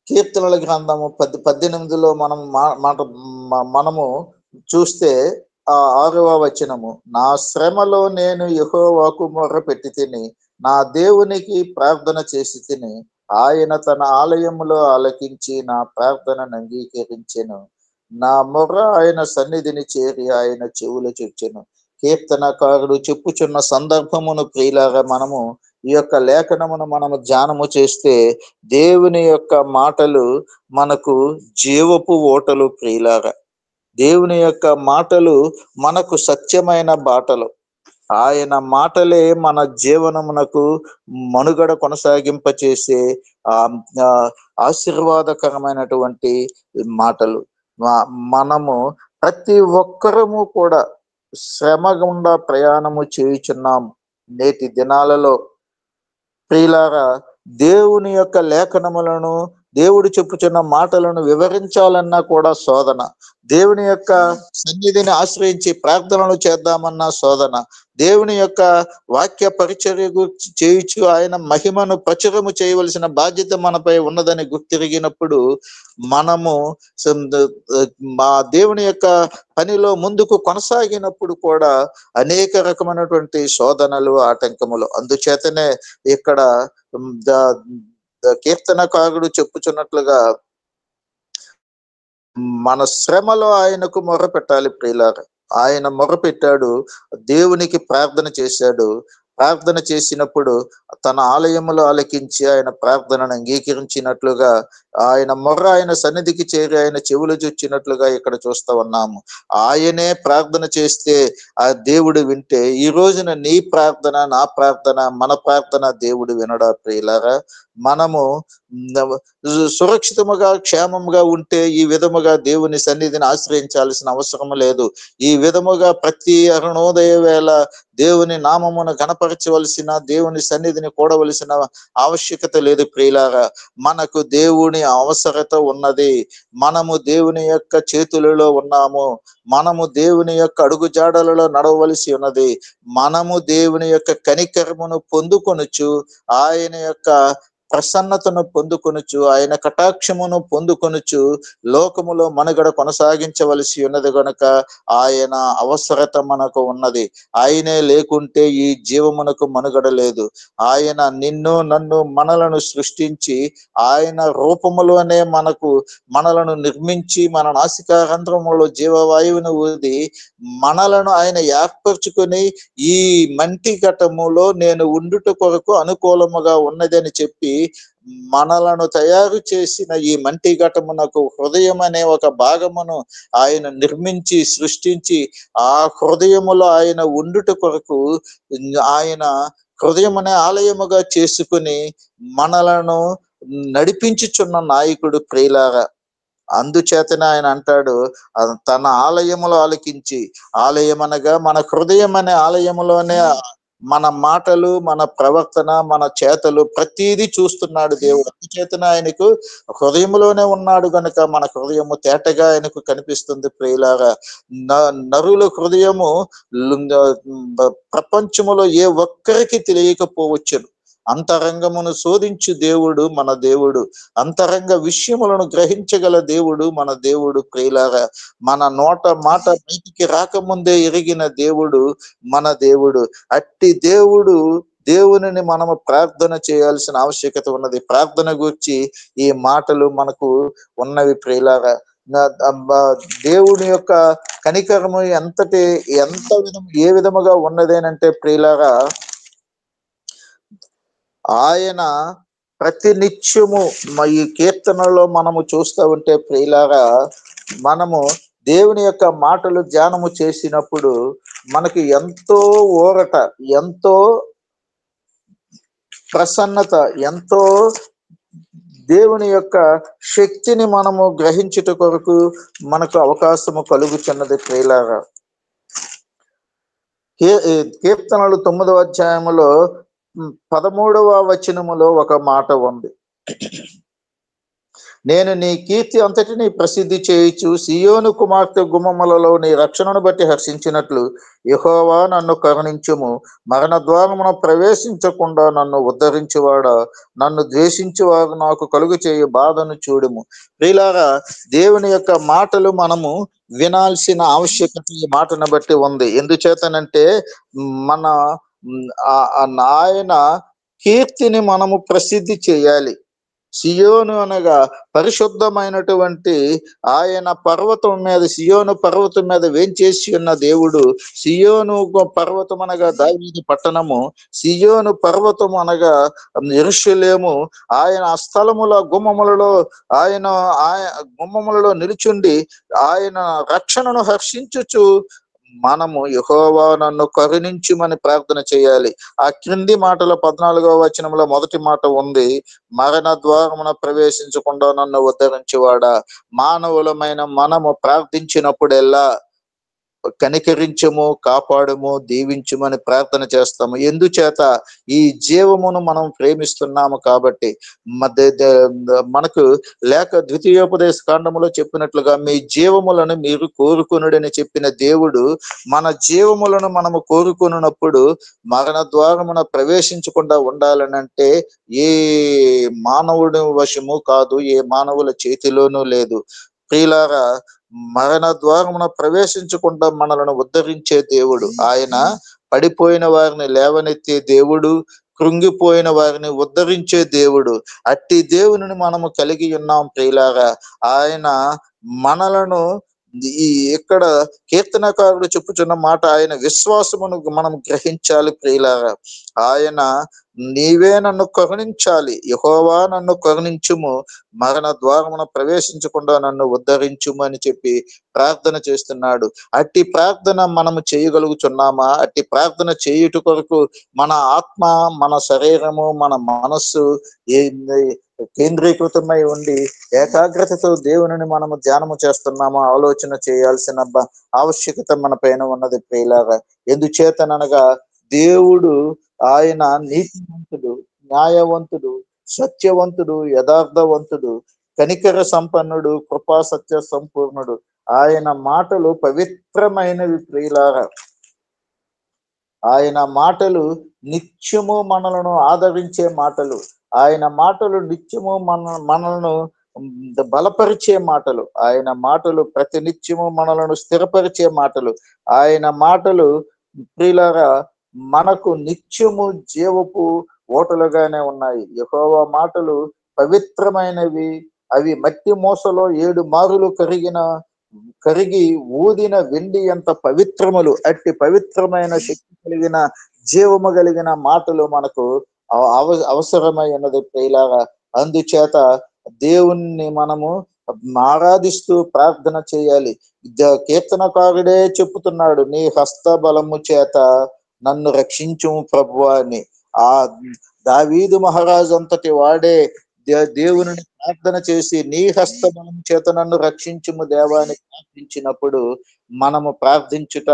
కీర్తనల గ్రంథము 18లో మనము చూస్తే ఆ 6వ వచనము, నా శ్రమలో నేను యెహోవాకు మొర్ర పెట్టి తిని నా దేవునికి ప్రార్థన చేసి తిని ఆయన తన ఆలయములో ఆలకించి నా ప్రార్థనను అంగీకరించెను. నా మొర్ర ఆయన సన్నిధిని చేరి ఆయన చెవులు చొచ్చెను. కీర్తనకారుడు చెప్పుచున్న సందర్భమును ప్రియులారా, మనము ఈ యొక్క లేఖనమును మనము ధ్యానము చేస్తే దేవుని యొక్క మాటలు మనకు జీవపు ఓటలు ప్రియులారా. దేవుని యొక్క మాటలు మనకు సత్యమైన బాటలు. ఆయన మాటలే మన జీవనమునకు మనుగడ కొనసాగింపచేసే ఆశీర్వాదకరమైనటువంటి మాటలు. మనము ప్రతి ఒక్కరము కూడా శ్రమ గుండా ప్రయాణము చేయుచున్నాము నేటి దినాలలో ప్రియులారా. దేవుని యొక్క లేఖనములను, దేవుడు చెప్పుచున్న మాటలను వివరించాలన్నా కూడా శోధన. దేవుని యొక్క సన్నిధిని ఆశ్రయించి ప్రార్థనలు చేద్దామన్నా శోధన. దేవుని యొక్క వాక్య పరిచర్య చేయుచు ఆయన మహిమను ప్రచురము చేయవలసిన బాధ్యత మనపై ఉన్నదని గుర్తిరిగినప్పుడు మనము మా దేవుని యొక్క పనిలో ముందుకు కొనసాగినప్పుడు కూడా అనేక రకమైనటువంటి శోధనలు, ఆటంకములు. అందుచేతనే ఇక్కడ కీర్తనకారుడు చెప్పుచున్నట్లుగా మన శ్రమలో ఆయనకు మొర్ర పెట్టాలి ప్రియులారా. ఆయన మొర్ర పెట్టాడు, దేవునికి ప్రార్థన చేశాడు. ప్రార్థన చేసినప్పుడు తన ఆలయములో ఆలకించి ఆయన ప్రార్థనను అంగీకరించినట్లుగా, ఆయన మొర్ర ఆయన సన్నిధికి చేరి ఆయన చెవులు చొచ్చినట్లుగా ఇక్కడ చూస్తూ ఉన్నాము. ఆయనే ప్రార్థన చేస్తే ఆ దేవుడు వింటే, ఈ రోజున నీ ప్రార్థన, నా ప్రార్థన, మన ప్రార్థన దేవుడు వినడా ప్రియులారా? మనము సురక్షితముగా క్షేమముగా ఉంటే ఈ విధముగా దేవుని సన్నిధిని ఆశ్రయించాల్సిన అవసరం లేదు. ఈ విధముగా ప్రతి అరుణోదయ వేళ దేవుని నామమును గణపరచవలసిన, దేవుని సన్నిధిని కూడవలసిన ఆవశ్యకత లేదు ప్రియులారా. మనకు దేవుని అవసరత ఉన్నది. మనము దేవుని యొక్క చేతులలో ఉన్నాము. మనము దేవుని యొక్క అడుగుజాడలలో నడవవలసి ఉన్నది. మనము దేవుని యొక్క కనికరమును పొందుకొనుచు, ఆయన యొక్క ప్రసన్నతను పొందుకొనుచు, ఆయన కటాక్షమును పొందుకొనుచు లోకములో మనుగడ కొనసాగించవలసి ఉన్నది గనుక ఆయన అవసరత మనకు ఉన్నది. ఆయనే లేకుంటే ఈ జీవమునకు మనుగడ లేదు. ఆయన నిన్ను నన్ను మనలను సృష్టించి ఆయన రూపములోనే మనలను నిర్మించి మన నాసికారంధ్రములో జీవవాయువును ఊది మనలను ఆయన ఏర్పరచుకొని ఈ మంటి ఘటములో నేను ఉండుట కొరకు అనుకూలముగా ఉన్నది అని చెప్పి మనలను తయారు చేసిన ఈ మంటి ఘటమునకు హృదయం అనే ఒక భాగమును ఆయన నిర్మించి సృష్టించి ఆ హృదయములో ఆయన ఉండుట కొరకు ఆయన హృదయం అనే ఆలయముగా చేసుకుని మనలను నడిపించుచున్న నాయకుడు ప్రియులారా. అందుచేతనే ఆయన అంటాడు, తన ఆలయములో ఆలకించి, ఆలయం అనగా మన హృదయం అనే ఆలయములోనే మన మాటలు, మన ప్రవర్తన, మన చేతలు ప్రతిదీ చూస్తున్నాడు దేవుడు. అందుచేతనే ఆయనకు హృదయంలోనే ఉన్నాడు గనుక మన హృదయము తేటగా ఆయనకు కనిపిస్తుంది ప్రియులారా. నరుల హృదయము ప్రపంచములో ఏ ఒక్కరికి తెలియకపోవచ్చును. అంతరంగమును శోధించు దేవుడు మన దేవుడు, అంతరంగ విషయములను గ్రహించగల దేవుడు మన దేవుడు. ప్రియులారా, మన నోట మాట బయటికి రాకముందే ఎరిగిన దేవుడు మన దేవుడు. అట్టి దేవునిని మనము ప్రార్థన చేయాల్సిన ఆవశ్యకత ఉన్నది. ప్రార్థన గురించి ఈ మాటలు మనకు ఉన్నవి. ప్రియులారా, దేవుని యొక్క కనికరము ఏ విధముగా ఉన్నదేనంటే ప్రియులారా, ఆయన ప్రతి నిత్యము ఈ కీర్తనలో మనము చూస్తూ ఉంటే ప్రియులారా, మనము దేవుని యొక్క మాటలు ధ్యానము చేసినప్పుడు మనకి ఎంతో ఊరట, ఎంతో ప్రసన్నత, ఎంతో దేవుని యొక్క శక్తిని మనము గ్రహించుట కొరకు మనకు అవకాశము కలుగుతున్నది. ప్రియులారా, కీర్తనలు 9వ అధ్యాయములో 13వ వచనములో ఒక మాట ఉంది. నేను నీ కీర్తి అంతటిని ప్రసిద్ధి చేయుచు సియోను కుమార్తె గుమ్మములలో నీ రక్షణను బట్టి హర్షించినట్లు యెహోవా నన్ను కరుణించుము. మరణ ద్వారమున ప్రవేశించకుండా నన్ను ఉద్ధరించువాడా, నన్ను ద్వేషించువారు నాకు కలుగు చేయు బాధను చూడుము. ప్రియులారా, దేవుని యొక్క మాటలు మనము వినాల్సిన ఆవశ్యకత ఈ మాటను బట్టి ఉంది. ఎందుచేతనంటే మన ఆయన కీర్తిని మనము ప్రసిద్ధి చేయాలి. సియోను అనగా పరిశుద్ధమైనటువంటి ఆయన పర్వతం మీద, సియోను పర్వతం మీద వేంచేసి ఉన్న దేవుడు. సియోను పర్వతం అనగా దావీదు పట్టణము, సియోను పర్వతం అనగా యెరూషలేము. ఆయన ఆ స్థలముల గుమ్మములలో గుమ్మములలో నిలుచుండి ఆయన రక్షణను హర్షించుచు మనము యెహోవా నన్ను కరుణించుమని ప్రార్థన చేయాలి. ఆ క్రింది మాటలో 14వ వచనంలో మొదటి మాట ఉంది, మరణ ద్వారమున ప్రవేశించకుండా నన్ను ఉద్ధరించువాడా. మానవులమైన మనము ప్రార్థించినప్పుడెల్లా కనికరించము, కాపాడము, దీవించుమని ప్రార్థన చేస్తాము. ఎందుచేత ఈ జీవమును మనం ప్రేమిస్తున్నాము కాబట్టి. మనకు లేక ద్వితీయోపదేశ కాండములో చెప్పినట్లుగా మీ జీవములను మీరు కోరుకొనుడని చెప్పిన దేవుడు మన జీవములను మనము కోరుకొనున్నప్పుడు మరణ ద్వారమున ప్రవేశించకుండా ఉండాలనంటే ఏ మానవుడి వశము కాదు, ఏ మానవుల చేతిలోనూ లేదు. ప్రియులారా, మరణ ద్వారమున ప్రవేశించకుండా మనలను ఉద్ధరించే దేవుడు ఆయన. పడిపోయిన వారిని లేవనెత్తే దేవుడు, కృంగిపోయిన వారిని ఉద్ధరించే దేవుడు. అట్టి దేవుని మనము కలిగి ఉన్నాం. ప్రియులారా, ఆయన మనలను ఇక్కడ కీర్తనకారుడు చెప్పుచున్న మాట, ఆయన విశ్వాసమును మనం గ్రహించాలి. ప్రియులారా, ఆయన నీవే నన్ను కరుణించాలి, యెహోవా నన్ను కరుణించుము, మరణ ద్వారమున ప్రవేశించకుండా నన్ను ఉద్ధరించుము అని చెప్పి ప్రార్థన చేస్తున్నాడు. అట్టి ప్రార్థన మనము చేయగలుగుతున్నామా? అట్టి ప్రార్థన చేయుట కొరకు మన ఆత్మ, మన శరీరము, మన మనస్సు కేంద్రీకృతమై ఉండి ఏకాగ్రతతో దేవుని మనము ధ్యానము చేస్తున్నామా? ఆలోచన చేయాల్సిన ఆవశ్యకత మన పైన ఉన్నది. ప్రియులారా, ఎందుచేతనగా దేవుడు ఆయన నీతివంతుడు, న్యాయవంతుడు, సత్యవంతుడు, యథార్థవంతుడు, కనికర సంపన్నుడు, కృపా సత్య సంపూర్ణుడు. ఆయన మాటలు పవిత్రమైనవి. ప్రియులారా, ఆయన మాటలు నిత్యము మనలను ఆదరించే మాటలు. ఆయన మాటలు నిత్యము మనలను బలపరిచే మాటలు. ఆయన మాటలు ప్రతి నిత్యము మనలను స్థిరపరిచే మాటలు. ఆయన మాటలు ప్రియులారా మనకు నిత్యము జీవపు ఓటలుగానే ఉన్నాయి. యెహోవా మాటలు పవిత్రమైనవి. అవి మట్టి మోసలో 7 మారులు కరిగి ఊదిన వెండి ఎంత పవిత్రములు. అట్టి పవిత్రమైన శక్తి కలిగిన, జీవము కలిగిన మాటలు మనకు అవసరమై ఉన్నది. ప్రియులారా, అందుచేత దేవుణ్ణి మనము ఆరాధిస్తూ ప్రార్థన చేయాలి. కీర్తనకారుడే చెప్పుతున్నాడు, నీ హస్త బలము చేత నన్ను రక్షించుము ప్రభువా అని. ఆ దావీదు మహారాజు అంతటి వాడే దేవుని ప్రార్థన చేసి నీ హస్త బలం చేత నన్ను రక్షించుము దేవాన్ని ప్రార్థించినప్పుడు మనము ప్రార్థించుట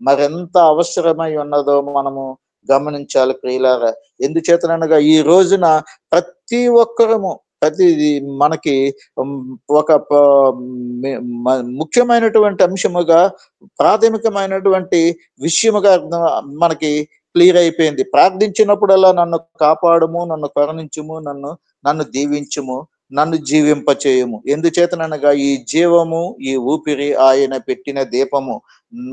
మరెంత అవసరమై ఉన్నదో మనము గమనించాలి. ప్రియులారా, ఎందుచేతనగా ఈ రోజున ప్రతి ఒక్కరము మనకి ఒక ముఖ్యమైనటువంటి అంశముగా, ప్రాథమికమైనటువంటి విషయముగా మనకి క్లియర్ అయిపోయింది. ప్రార్థించినప్పుడల్లా నన్ను కాపాడుము, నన్ను కరుణించుము, నన్ను దీవించుము, నన్ను జీవింపచేయము. ఎందుచేతననగా ఈ జీవము, ఈ ఊపిరి ఆయన పెట్టిన దీపము.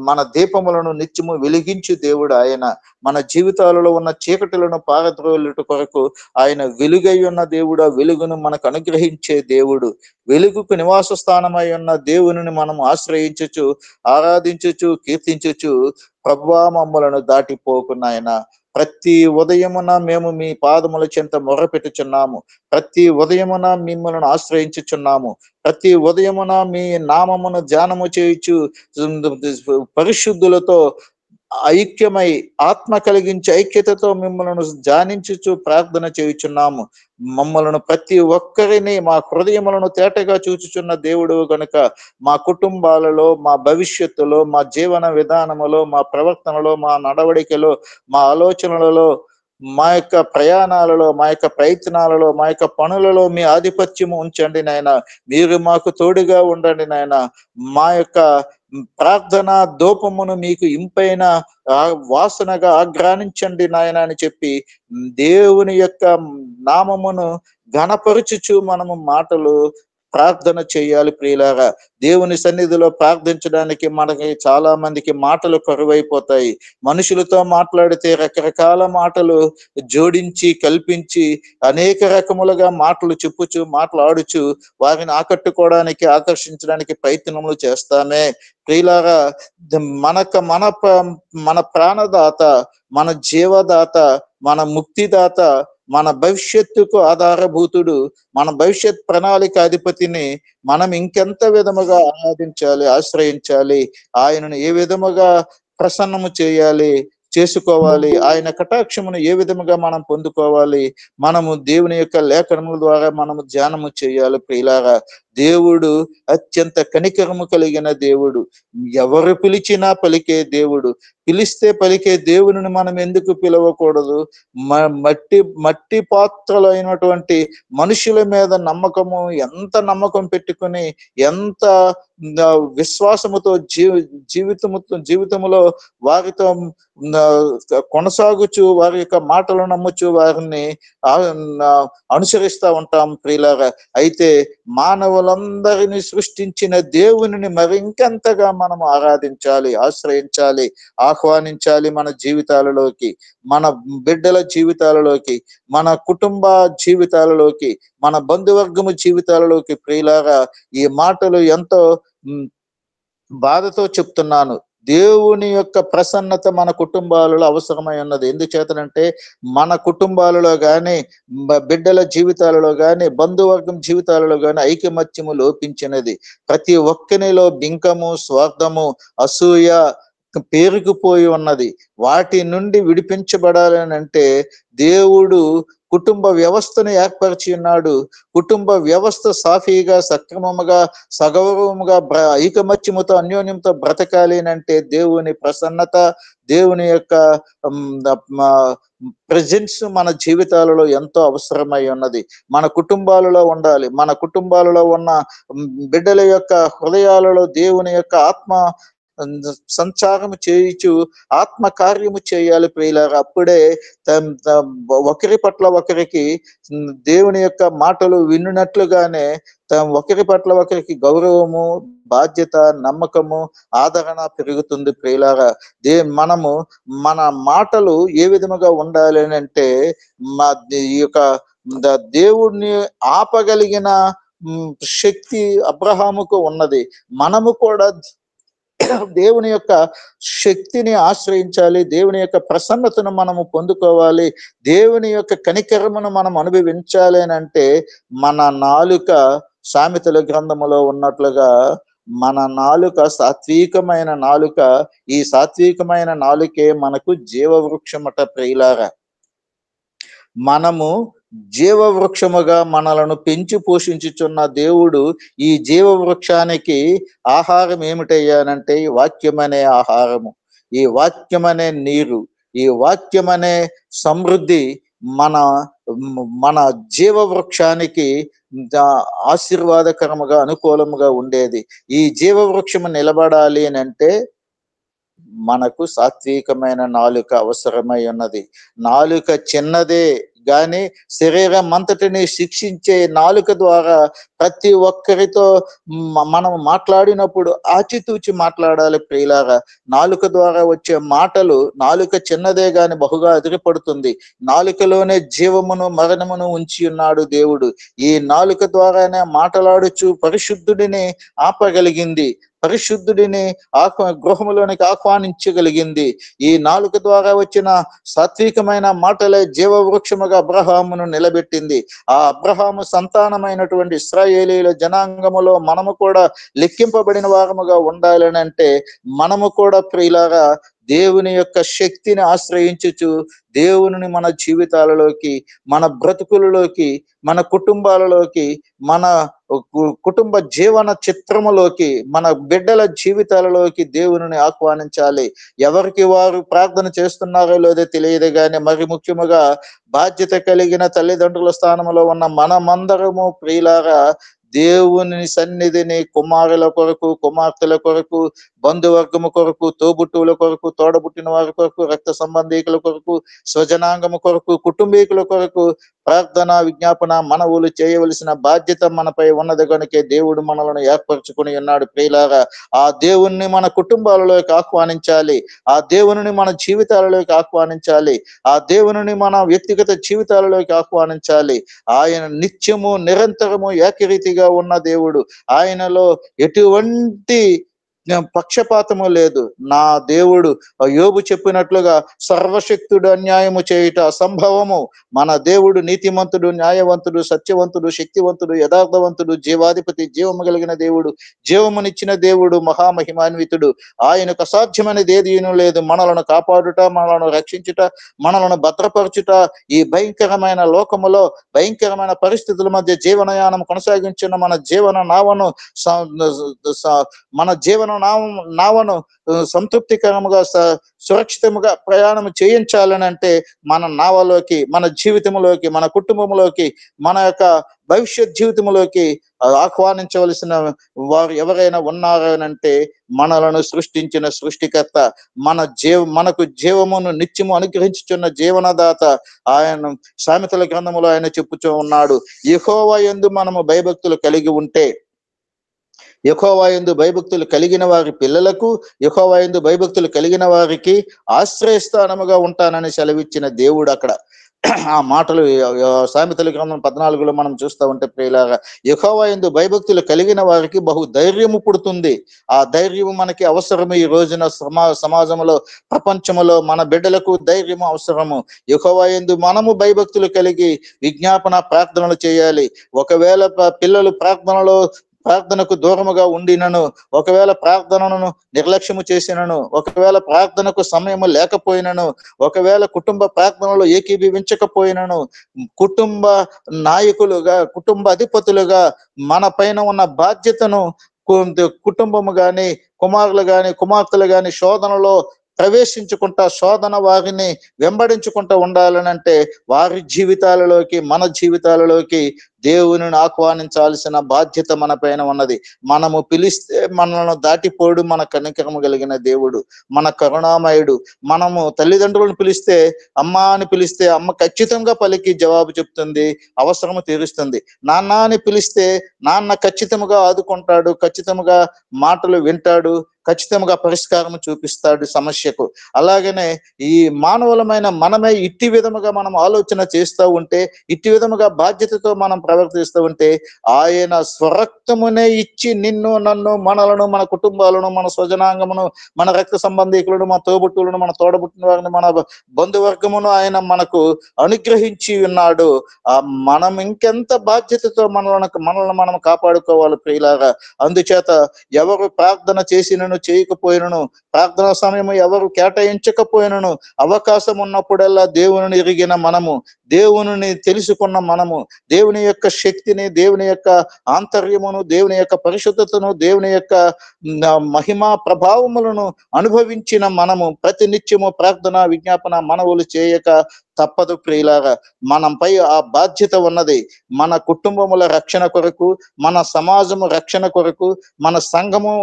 మన దీపములను నిత్యము వెలిగించు దేవుడు ఆయన. మన జీవితాలలో ఉన్న చీకటిలను పారద్రోలుట కొరకు ఆయన వెలుగై ఉన్న దేవుడు. ఆ వెలుగును మనకు అనుగ్రహించే దేవుడు. వెలుగుకు నివాస స్థానమై ఉన్న దేవుని మనం ఆశ్రయించుచు, ఆరాధించుచు, కీర్తించుచు ప్రభువా మమ్మలను దాటిపోకున్నాయన. ప్రతి ఉదయమున మేము మీ పాదముల చెంత మొరపెట్టుచున్నాము. ప్రతి ఉదయమున మిమ్మల్ని ఆశ్రయించుచున్నాము. ప్రతి ఉదయమున మీ నామమును ధ్యానము చేయుచు పరిశుద్ధులతో ఐక్యమై, ఆత్మ కలిగించి ఐక్యతతో మిమ్మల్ని ధ్యానించుచు ప్రార్థన చేయుచున్నాము. మమ్మలను ప్రతి ఒక్కరిని మా హృదయములను తేటగా చూచుచున్న దేవుడు గనుక మా కుటుంబాలలో, మా భవిష్యత్తులో, మా జీవన విధానములో, మా ప్రవర్తనలో, మా నడవడికలో, మా ఆలోచనలలో, మా యొక్క ప్రయాణాలలో, మా యొక్క ప్రయత్నాలలో, మా యొక్క పనులలో మీ ఆధిపత్యము ఉంచండి నాయన. మీరు మాకు తోడుగా ఉండండి నాయన. మా యొక్క ప్రార్థన ధూపమును మీకు ఇంపైన వాసనగా ఆఘ్రానించండి నాయన అని చెప్పి దేవుని యొక్క నామమును ఘనపరుచుచు మనము మాటలు ప్రార్థన చేయాలి ప్రియులారా. దేవుని సన్నిధిలో ప్రార్థించడానికి మనకి చాలా మందికి మాటలు కరువైపోతాయి. మనుషులతో మాట్లాడితే రకరకాల మాటలు జోడించి కల్పించి అనేక రకములుగా మాటలు చెప్పుచు, మాట్లాడుచు వారిని ఆకట్టుకోవడానికి, ఆకర్షించడానికి ప్రయత్నములు చేస్తామే. ప్రియులారా, మన ప్రాణదాత, మన జీవదాత, మన ముక్తిదాత, మన భవిష్యత్తుకు ఆధారభూతుడు, మన భవిష్యత్ ప్రణాళిక అధిపతిని మనం ఇంకెంత విధముగా ఆరాధించాలి, ఆశ్రయించాలి, ఆయనను ఏ విధముగా ప్రసన్నము చేసుకోవాలి, ఆయన కటాక్షమును ఏ విధముగా మనం పొందుకోవాలి. మనము దేవుని యొక్క లేఖనముల ద్వారా మనము ధ్యానము చేయాలి ప్రియులారా. దేవుడు అత్యంత కనికరము కలిగిన దేవుడు. ఎవరు పిలిచినా పలికే దేవుడు. పిలిస్తే పలికే దేవుని మనం ఎందుకు పిలవకూడదు? మట్టి పాత్రలైనటువంటి మనుషుల మీద ఎంత నమ్మకం పెట్టుకుని, ఎంత విశ్వాసముతో జీవితములో వారితో కొనసాగుచు, వారి యొక్క మాటలు నమ్ముచు వారిని అనుసరిస్తూ ఉంటాం ప్రియులారా. అయితే మానవులందరినీ సృష్టించిన దేవుని మరి ఇంకెంతగా మనం ఆరాధించాలి, ఆశ్రయించాలి, ఆహ్వానించాలి మన జీవితాలలోకి, మన బిడ్డల జీవితాలలోకి, మన కుటుంబ జీవితాలలోకి, మన బంధువర్గము జీవితాలలోకి. ప్రియులారా, ఈ మాటలు ఎంతో బాధతో చెప్తున్నాను. దేవుని యొక్క ప్రసన్నత మన కుటుంబాలలో అవసరమై ఉన్నది. ఎందుచేతనంటే మన కుటుంబాలలో గాని, బిడ్డల జీవితాలలో గాని, బంధువర్గం జీవితాలలో గాని ఐకమత్యము లోపించినది. ప్రతి ఒక్కనిలో బింకము, స్వార్థము, అసూయ పేరుకుపోయి ఉన్నది. వాటి నుండి విడిపించబడాలని అంటే దేవుడు కుటుంబ వ్యవస్థను ఏర్పరిచి ఉన్నాడు. కుటుంబ వ్యవస్థ సాఫీగా, సక్రమముగా, సగౌరవముగా, ఐకమత్యముతో, అన్యోన్యంతో బ్రతకాలి అంటే దేవుని ప్రసన్నత, దేవుని యొక్క ప్రెజెన్స్ మన జీవితాలలో ఎంతో అవసరమై ఉన్నది. మన కుటుంబాలలో ఉండాలి. మన కుటుంబాలలో ఉన్న బిడ్డల యొక్క హృదయాలలో దేవుని యొక్క ఆత్మ సంచారము చేయుచు ఆత్మ కార్యము చేయాలి ప్రియులారా. అప్పుడే ఒకరి పట్ల ఒకరికి దేవుని యొక్క మాటలు విన్నట్లుగానే ఒకరి పట్ల ఒకరికి గౌరవము, బాధ్యత, నమ్మకము, ఆదరణ పెరుగుతుంది ప్రియులారా. మనము మన మాటలు ఏ విధముగా ఉండాలి అని అంటే, ఈ యొక్క దేవుణ్ణి ఆపగలిగిన శక్తి అబ్రహాముకు ఉన్నది. మనము కూడా దేవుని యొక్క శక్తిని ఆశ్రయించాలి. దేవుని యొక్క ప్రసన్నతను మనము పొందుకోవాలి. దేవుని యొక్క కనికరమును మనం అనుభవించాలి అని అంటే మన నాలుక, సామెతల గ్రంథములో ఉన్నట్లుగా మన నాలుక సాత్వికమైన నాలుక. ఈ సాత్వికమైన నాలుకే మనకు జీవవృక్షమట ప్రియులారా. మనము జీవవృక్షముగా మనలను పెంచి పోషించుచున్న దేవుడు ఈ జీవవృక్షానికి ఆహారం ఏమిటయ్యానంటే ఈ వాక్యమనే ఆహారము, ఈ వాక్యమనే నీరు, ఈ వాక్యమనే సమృద్ధి మన జీవవృక్షానికి ఆశీర్వాదకరముగా, అనుకూలముగా ఉండేది. ఈ జీవవృక్షము నిలబడాలి అని అంటే మనకు సాత్వికమైన నాలుక అవసరమై ఉన్నది. నాలుక చిన్నదే గాని శరీరం అంతటిని శిక్షించే నాలుక ద్వారా ప్రతి ఒక్కరితో మనం మాట్లాడినప్పుడు ఆచితూచి మాట్లాడాలి ప్రియులారా. నాలుక ద్వారా వచ్చే మాటలు, నాలుక చిన్నదే గాని బహుగా అదిరిపడుతుంది. నాలుకలోనే జీవమును మరణమును ఉంచి ఉన్నాడు దేవుడు. ఈ నాలుక ద్వారానే మాట్లాడుచు పరిశుద్ధుడిని ఆపగలిగింది, పరిశుద్ధుడిని గృహములోనికి ఆహ్వానించగలిగింది. ఈ నాలుక ద్వారా వచ్చిన సాత్వికమైన మాటలే జీవ వృక్షముగా అబ్రహామును నిలబెట్టింది. ఆ అబ్రహాము సంతానమైనటువంటి ఇశ్రాయేలీల జనాంగములో మనము కూడా లెక్కింపబడిన వారముగా ఉండాలని అంటే మనము కూడా ప్రియులారా దేవుని యొక్క శక్తిని ఆశ్రయించుచు దేవుని మన జీవితాలలోకి, మన బ్రతుకులలోకి, మన కుటుంబాలలోకి, మన కుటుంబ జీవన చిత్రములోకి, మన బిడ్డల జీవితాలలోకి దేవుని ఆహ్వానించాలి. ఎవరికి వారు ప్రార్థన చేస్తున్నారో లేదో తెలియదు కానీ మరి ముఖ్యముగా బాధ్యత కలిగిన తల్లిదండ్రుల స్థానంలో ఉన్న మనమందరము ప్రియులారా దేవుని సన్నిధిని కుమారుల కొరకు, కుమార్తెల కొరకు, బంధువర్గము కొరకు, తోబుట్టువుల కొరకు, తోడబుట్టిన వారి కొరకు, రక్త సంబంధీకుల కొరకు, స్వజనాంగము కొరకు, కుటుంబీకుల కొరకు ప్రార్థన, విజ్ఞాపన, మనవులు చేయవలసిన బాధ్యత మనపై ఉన్నది కనుకే దేవుడు మనలను ఏర్పరచుకుని ఉన్నాడు ప్రియులారా. ఆ దేవుణ్ణి మన కుటుంబాలలోకి ఆహ్వానించాలి, ఆ దేవుని మన జీవితాలలోకి ఆహ్వానించాలి, ఆ దేవుని మన వ్యక్తిగత జీవితాలలోకి ఆహ్వానించాలి. ఆయన నిత్యము నిరంతరము ఏకరీతిగా ఉన్న దేవుడు. ఆయనలో ఎటువంటి పక్షపాతము లేదు. నా దేవుడు యోబు చెప్పినట్లుగా సర్వశక్తుడు అన్యాయము చేయుట అసంభవము. మన దేవుడు నీతిమంతుడు, న్యాయవంతుడు, సత్యవంతుడు, శక్తివంతుడు, యథార్థవంతుడు, జీవాధిపతి, జీవము కలిగిన దేవుడు, జీవమునిచ్చిన దేవుడు, మహామహిమాన్వితుడు. ఆయనకు అసాధ్యమైనది ఏదీనూ లేదు. మనలను కాపాడుట, మనలను రక్షించుట, మనలను భద్రపరచుట, ఈ భయంకరమైన లోకములో భయంకరమైన పరిస్థితుల మధ్య జీవనయానం కొనసాగించిన మన జీవన నావను సంతృప్తికరముగా సురక్షితముగా ప్రయాణం చేయించాలని అంటే మన నావలోకి, మన జీవితంలోకి, మన కుటుంబంలోకి, మన యొక్క భవిష్యత్ జీవితంలోకి ఆహ్వానించవలసిన వారు ఎవరైనా ఉన్నారనంటే మనలను సృష్టించిన సృష్టికర్త, మనకు జీవమును నిత్యము అనుగ్రహించుచున్న జీవనదాత ఆయన సామెతల గ్రంథములో ఆయన చెప్పుచూ ఉన్నాడు. యెహోవా యందు మనము భయభక్తులు కలిగి ఉంటే, యెహోవా యందు భయభక్తులు కలిగిన వారి పిల్లలకు, యెహోవా యందు భయభక్తులు కలిగిన వారికి ఆశ్రయస్థానముగా ఉంటానని సెలవిచ్చిన దేవుడు అక్కడ. ఆ మాటలు సామెతల గ్రంథం 14లో మనం చూస్తూ ఉంటే ప్రియులారా, యెహోవా యందు భయభక్తులు కలిగిన వారికి బహు ధైర్యము పుడుతుంది. ఆ ధైర్యము మనకి అవసరము. ఈ రోజున సమాజంలో, ప్రపంచంలో మన బిడ్డలకు ధైర్యము అవసరము. యెహోవా యందు మనము భయభక్తులు కలిగి విజ్ఞాపన ప్రార్థనలు చేయాలి. ఒకవేళ పిల్లలు ప్రార్థనకు దూరముగా ఉండినను, ఒకవేళ ప్రార్థనను నిర్లక్ష్యము చేసినను, ఒకవేళ ప్రార్థనకు సమయము లేకపోయినను, ఒకవేళ కుటుంబ ప్రార్థనలో ఏకీభవించకపోయినను, కుటుంబ నాయకులుగా, కుటుంబ అధిపతులుగా మన పైన ఉన్న బాధ్యతను కుటుంబము గాని, కుమారులు గాని, కుమార్తెలు గాని శోధనలో ప్రవేశించుకుంటా, శోధన వారిని వెంబడించుకుంటూ ఉండాలని అంటే వారి జీవితాలలోకి, మన జీవితాలలోకి దేవుని ఆహ్వానించాల్సిన బాధ్యత మన పైన ఉన్నది. మనము పిలిస్తే మనల్ని దాటిపోడు మన కనికరము కలిగిన దేవుడు, మన కరుణామయుడు. మనము తల్లిదండ్రులను పిలిస్తే, అమ్మ అని పిలిస్తే అమ్మ ఖచ్చితంగా పలికి జవాబు చెప్తుంది, అవసరము తీరుస్తుంది. నాన్న అని పిలిస్తే నాన్న ఖచ్చితంగా ఆదుకుంటాడు, ఖచ్చితంగా మాటలు వింటాడు, ఖచ్చితంగా పరిష్కారం చూపిస్తాడు సమస్యకు. అలాగనే ఈ మానవులమైన మనమే ఇట్టి విధముగా మనం ఆలోచన చేస్తూ ఉంటే, ఇట్టి విధముగా బాధ్యతతో మనం ప్రవర్తిస్తూ ఉంటే ఆయన స్వరక్తమునే ఇచ్చి నిన్ను, నన్ను, మనలను, మన కుటుంబాలను, మన స్వజనాంగమును, మన రక్త సంబంధీకులను, మన తోబుట్టులను, మన తోడబుట్టిన వారిని, మన బంధువర్గమును ఆయన మనకు అనుగ్రహించి ఉన్నాడు. మనం ఇంకెంత బాధ్యతతో మనల్ని మనం కాపాడుకోవాలి ప్రియులారా. అందుచేత ఎవరు ప్రార్థన చేసినను చేయకపోయినను, ప్రార్థనా సమయం ఎవరు కేటాయించకపోయినను, అవకాశం ఉన్నప్పుడల్లా దేవుని ఎరిగిన మనము, దేవునిని తెలుసుకున్న మనము, దేవుని యొక్క శక్తిని, దేవుని యొక్క ఆంతర్యమును, దేవుని యొక్క పరిశుద్ధతను, దేవుని యొక్క మహిమా ప్రభావములను అనుభవించిన మనము ప్రతి నిత్యము ప్రార్థన, విజ్ఞాపన, మనవులు చేయక తప్పదు ప్రియులారా. మనంపై ఆ బాధ్యత ఉన్నది. మన కుటుంబముల రక్షణ కొరకు, మన సమాజము రక్షణ కొరకు, మన సంఘము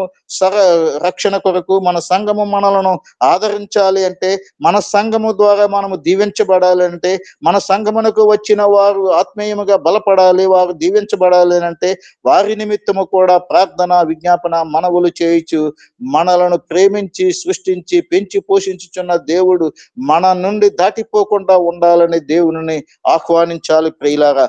రక్షణ కొరకు, మన సంఘము మనలను ఆదరించాలి అంటే, మన సంఘము ద్వారా మనము దీవించబడాలి అంటే, మన సంఘమునకు వచ్చిన వారు ఆత్మీయముగా బలపడాలి, వారు దీవించబడాలి అంటే, వారి నిమిత్తము కూడా ప్రార్థన, విజ్ఞాపన, మనవులు చేయించు మనలను ప్రేమించి, సృష్టించి, పెంచి పోషించుచున్న దేవుడు మన నుండి దాటిపోకుండా ఉండాలని దేవుని ఆహ్వానించాలి ప్రియులారా.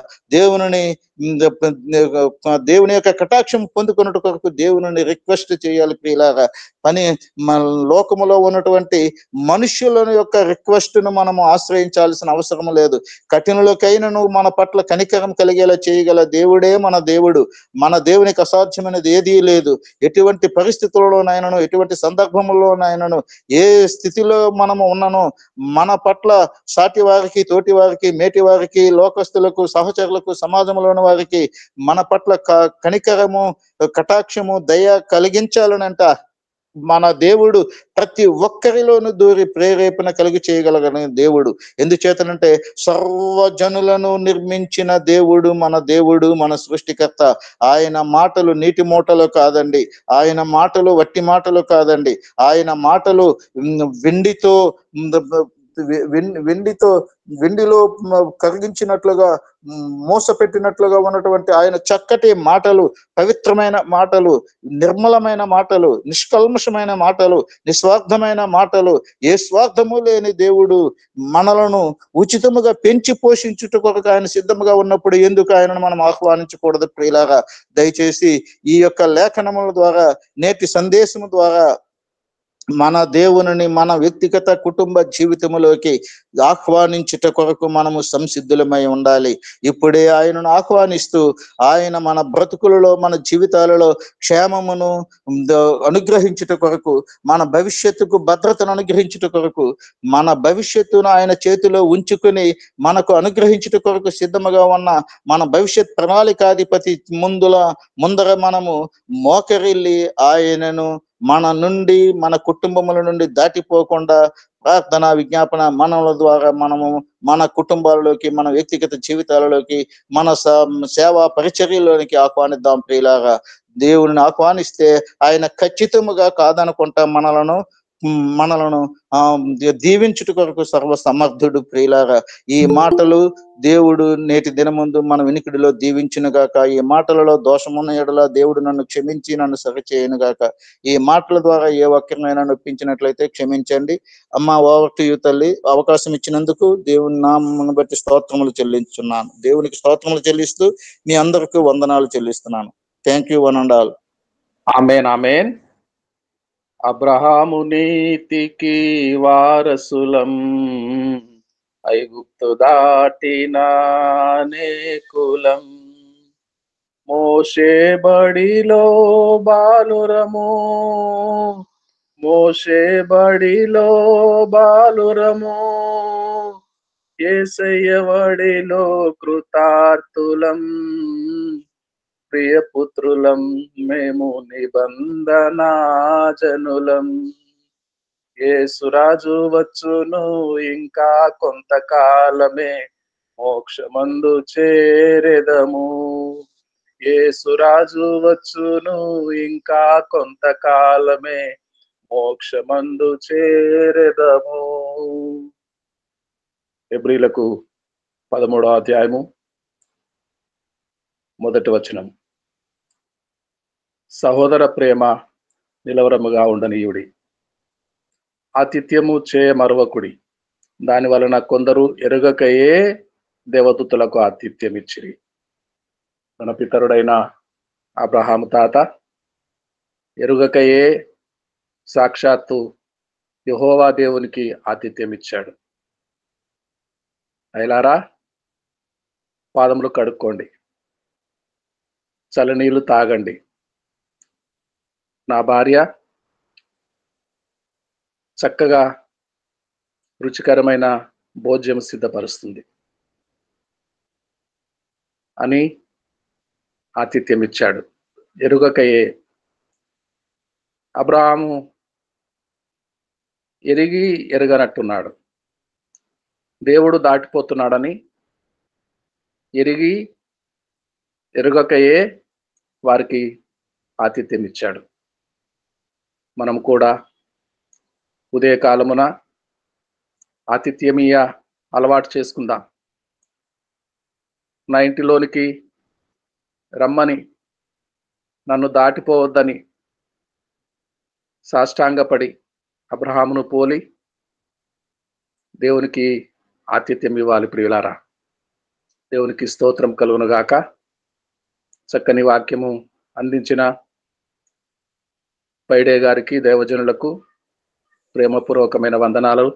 దేవుని యొక్క కటాక్షం పొందుకున్నట్టు కొరకు దేవుని రిక్వెస్ట్ చేయాలి ప్రియులారా. మన లోకములో ఉన్నటువంటి మనుష్యుల యొక్క రిక్వెస్ట్ను మనము ఆశ్రయించాల్సిన అవసరం లేదు. కఠినలోకైనను మన పట్ల కనికరం కలిగేలా చేయగల దేవుడే మన దేవుడు. మన దేవునికి అసాధ్యమైనది ఏదీ లేదు. ఎటువంటి పరిస్థితుల్లోనైనాను, ఎటువంటి సందర్భంలోనైనాను, ఏ స్థితిలో మనము ఉన్నానో మన పట్ల సాటి వారికి, తోటి వారికి, మేటి వారికి, లోకస్తులకు, సహచరులకు, సమాజంలోని వారికి మన పట్ల కనికరము, కటాక్షము, దయ కలిగించాలనంట మన దేవుడు ప్రతి ఒక్కరిలోనూ దూరి ప్రేరేపణ కలిగి చేయగలగని దేవుడు. ఎందుచేతనంటే సర్వజనులను నిర్మించిన దేవుడు మన దేవుడు, మన సృష్టికర్త. ఆయన మాటలు నీటి మూటలు కాదండి, ఆయన మాటలు వట్టి మాటలు కాదండి, ఆయన మాటలు వెండిలో కరిగించినట్లుగా, మోసపెట్టినట్లుగా ఉన్నటువంటి ఆయన చక్కటి మాటలు, పవిత్రమైన మాటలు, నిర్మలమైన మాటలు, నిష్కల్మషమైన మాటలు, నిస్వార్థమైన మాటలు. ఏ స్వార్థము లేని దేవుడు మనలను ఉచితముగా పెంచి పోషించుట కొరకు ఆయన సిద్ధముగా ఉన్నప్పుడు ఎందుకు ఆయనను మనం ఆహ్వానించకూడదు ప్రియులారా? దయచేసి ఈ యొక్క లేఖనముల ద్వారా, నేటి సందేశము ద్వారా మన దేవుని మన వ్యక్తిగత కుటుంబ జీవితంలోకి ఆహ్వానించుట కొరకు మనము సంసిద్ధులమై ఉండాలి. ఇప్పుడే ఆయనను ఆహ్వానిస్తూ ఆయన మన బ్రతుకులలో, మన జీవితాలలో క్షేమమును అనుగ్రహించుట కొరకు, మన భవిష్యత్తుకు భద్రతను అనుగ్రహించుట కొరకు, మన భవిష్యత్తును ఆయన చేతిలో ఉంచుకుని మనకు అనుగ్రహించుట కొరకు సిద్ధముగా ఉన్న మన భవిష్యత్ ప్రణాళికాధిపతి ముందర మనము మోకరిల్లి ఆయనను మన నుండి, మన కుటుంబముల నుండి దాటిపోకుండా ప్రార్థన, విజ్ఞాపన, మనల ద్వారా మనము మన కుటుంబాలలోకి, మన వ్యక్తిగత జీవితాలలోకి, మన సేవా పరిచర్యలోనికి ఆహ్వానిద్దాం ప్రియులారా. దేవుని ఆహ్వానిస్తే ఆయన ఖచ్చితముగా కాదనుకుంటా మనలను దీవించుట కొరకు సర్వ సమర్థుడు ప్రియులారా. ఈ మాటలు దేవుడు నేటి దినముందు మన వినికిడిలో దీవించును గాక. ఈ మాటలలో దోషమున్న ఎడల దేవుడు నన్ను క్షమించి నన్ను సరిచేయును గాక. ఈ మాటల ద్వారా ఏ ఒక్కరినైనా నొప్పించినట్లయితే క్షమించండి. అమ్మ, ఓవర్ టు యు తల్లి. అవకాశం ఇచ్చినందుకు దేవుని నామమును బట్టి స్తోత్రములు చెల్లించున్నాను. దేవునికి స్తోత్రములు చెల్లిస్తూ మీ అందరికీ వందనాలు చెల్లిస్తున్నాను. Thank you one and all. Amen, amen. అబ్రహాము నీతికి వారసులం, ఐగుప్తు దాటిన కులం, మోషే బడిలో బాలురము, మోషే బడిలో బాలురము, యేసయ్య బడిలో కృతార్థులం, ప్రియపుత్రులం మేము నిబంధనా జనులం. యేసురాజు వచ్చును ఇంకా కొంతకాలమే, మోక్షమందు చేరెదము. యేసురాజు వచ్చును ఇంకా కొంతకాలమే, మోక్షమందు చేరెదము. హెబ్రీలకు 13వ అధ్యాయము మొదటి వచనం. సహోదర ప్రేమ నిలవరముగా ఉండనీయుడి, ఆతిథ్యము చేయ మరవకుడి. దాని వలన కొందరు ఎరుగకయే దేవదూతలకు ఆతిథ్యం ఇచ్చిరి. మన పితరుడైన అబ్రహాము తాత ఎరుగకయే సాక్షాత్తు యెహోవా దేవునికి ఆతిథ్యం ఇచ్చాడు. అయిలారా, పాదములు కడుక్కోండి, చల్లనీళ్ళు తాగండి. నా భార్య చక్కగా రుచికరమైన భోజ్యం సిద్ధపరుస్తుంది. అని ఆతిథ్యం ఇచ్చాడు. ఎరుగకయే అబ్రహాము ఎరిగి ఎరగనట్టున్నాడు. దేవుడు దాటిపోతున్నాడని ఎరిగి ఎరుగకయే వారికి ఆతిథ్యం ఇచ్చాడు. మనం కూడా ఉదయకాలమున ఆతిథ్యమీయ అలవాటు చేసుకుందాం. నా ఇంటిలోనికి రమ్మని, నన్ను దాటిపోవద్దని సాష్టాంగపడి అబ్రహామును పోలి దేవునికి ఆతిథ్యం ఇవ్వాలి. ప్రియులారా, దేవునికి స్తోత్రం కలుగునుగాక. చక్కని వాక్యము అందించిన పైడే గారికి, దైవజనులకు ప్రేమపూర్వకమైన వందనాలు.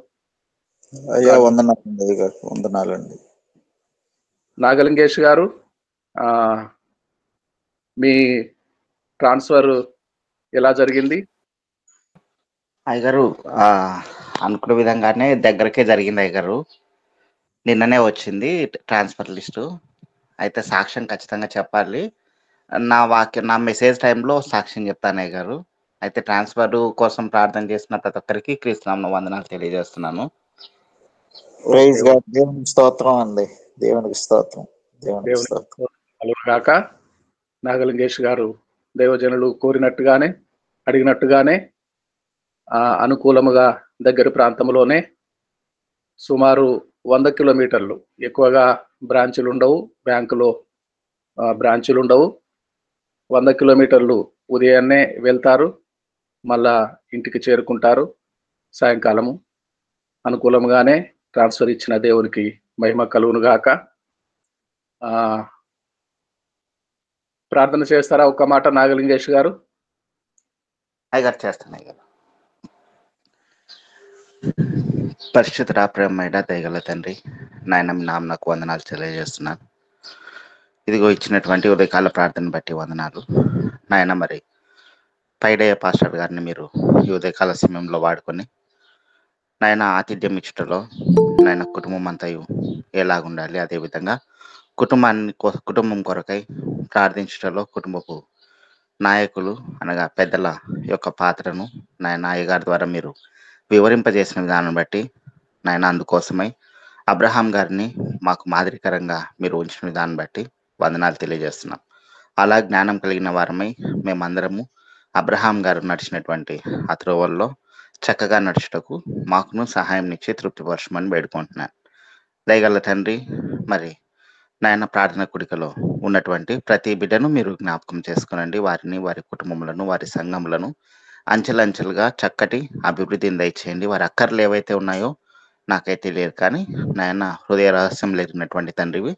అయ్యా వందనాలండి. నాగలింగేష్ గారు, మీ ట్రాన్స్ఫర్ ఎలా జరిగింది? అయ్యగారు అనుకున్న విధంగానే దగ్గరకే జరిగింది అయ్యగారు. నిన్ననే వచ్చింది ట్రాన్స్ఫర్ లిస్టు. అయితే సాక్ష్యం ఖచ్చితంగా చెప్పాలి. నా మెసేజ్ టైంలో సాక్ష్యం చెప్తాను అయ్యగారు. అయితే ట్రాన్స్ఫర్ కోసం ప్రార్థన చేసిన ప్రతి ఒక్కరికి క్రీస్తునామమున వందనాలు తెలియజేస్తున్నాను. దేవునికి స్తోత్రం అండి. దేవునికి స్తోత్రం. కాక నాగలింగేష్ గారు దైవజనులు కోరినట్టుగానే, అడిగినట్టుగానే అనుకూలముగా దగ్గర ప్రాంతంలోనే సుమారు 100 కిలోమీటర్లు, ఎక్కువగా బ్రాంచులు ఉండవు, బ్యాంకులో బ్రాంచులు ఉండవు. 100 కిలోమీటర్లు ఉదయాన్నే వెళ్తారు, మళ్ళా ఇంటికి చేరుకుంటారు సాయంకాలము. అనుకూలంగానే ట్రాన్స్ఫర్ ఇచ్చిన దేవునికి మహిమ కలుగునుగాక. ప్రార్థన చేస్తారా ఒక్క మాట నాగలింగేష్ గారు? అయ్యగారు చేస్తాను అయ్యగారు. పరిశుద్ధ ప్రేమమైన దయగల తండ్రి, నాయన మీ నామమునకు వందనాలు తెలియజేస్తున్నాను. ఇదిగో ఇచ్చినటువంటి ఉదయకాల ప్రార్థన బట్టి వందనాలు నాయన. మరి పైడయ్య పాస్టర్ గారిని మీరు ఈ ఉదయకాల సమయంలో వాడుకొని నాయన ఆతిథ్యం ఇచ్చటలో నాయన కుటుంబం అంతా ఎలాగుండాలి, అదేవిధంగా కుటుంబం కొరకై ప్రార్థించటలో కుటుంబపు నాయకులు అనగా పెద్దల యొక్క పాత్రను నాయన అయ్యగారి ద్వారా మీరు వివరింపజేసిన విధానం బట్టి నాయన అందుకోసమై అబ్రహాం గారిని మాకు మాదిరికరంగా మీరు ఉంచిన విధానం బట్టి వందనాలు తెలియజేస్తున్నాం. అలా జ్ఞానం కలిగిన వారమై మేమందరము అబ్రహాం గారు నడిచినటువంటి ఆ త్రోవల్లో చక్కగా నడుచుటకు మాకును సహాయం ఇచ్చి తృప్తిపరచమని వేడుకుంటున్నాను. దయగల తండ్రి, మరి నాయన ప్రార్థన కుడికలో ఉన్నటువంటి ప్రతి బిడ్డను మీరు జ్ఞాపకం చేసుకునండి. వారిని, వారి కుటుంబములను, వారి సంఘములను అంచెలంచెలుగా చక్కటి అభివృద్ధిని దయచేయండి. వారి అక్కర్లు ఏవైతే ఉన్నాయో నాకైతే లేదు, కానీ నాయన హృదయ రహస్యం లేనటువంటి తండ్రివి,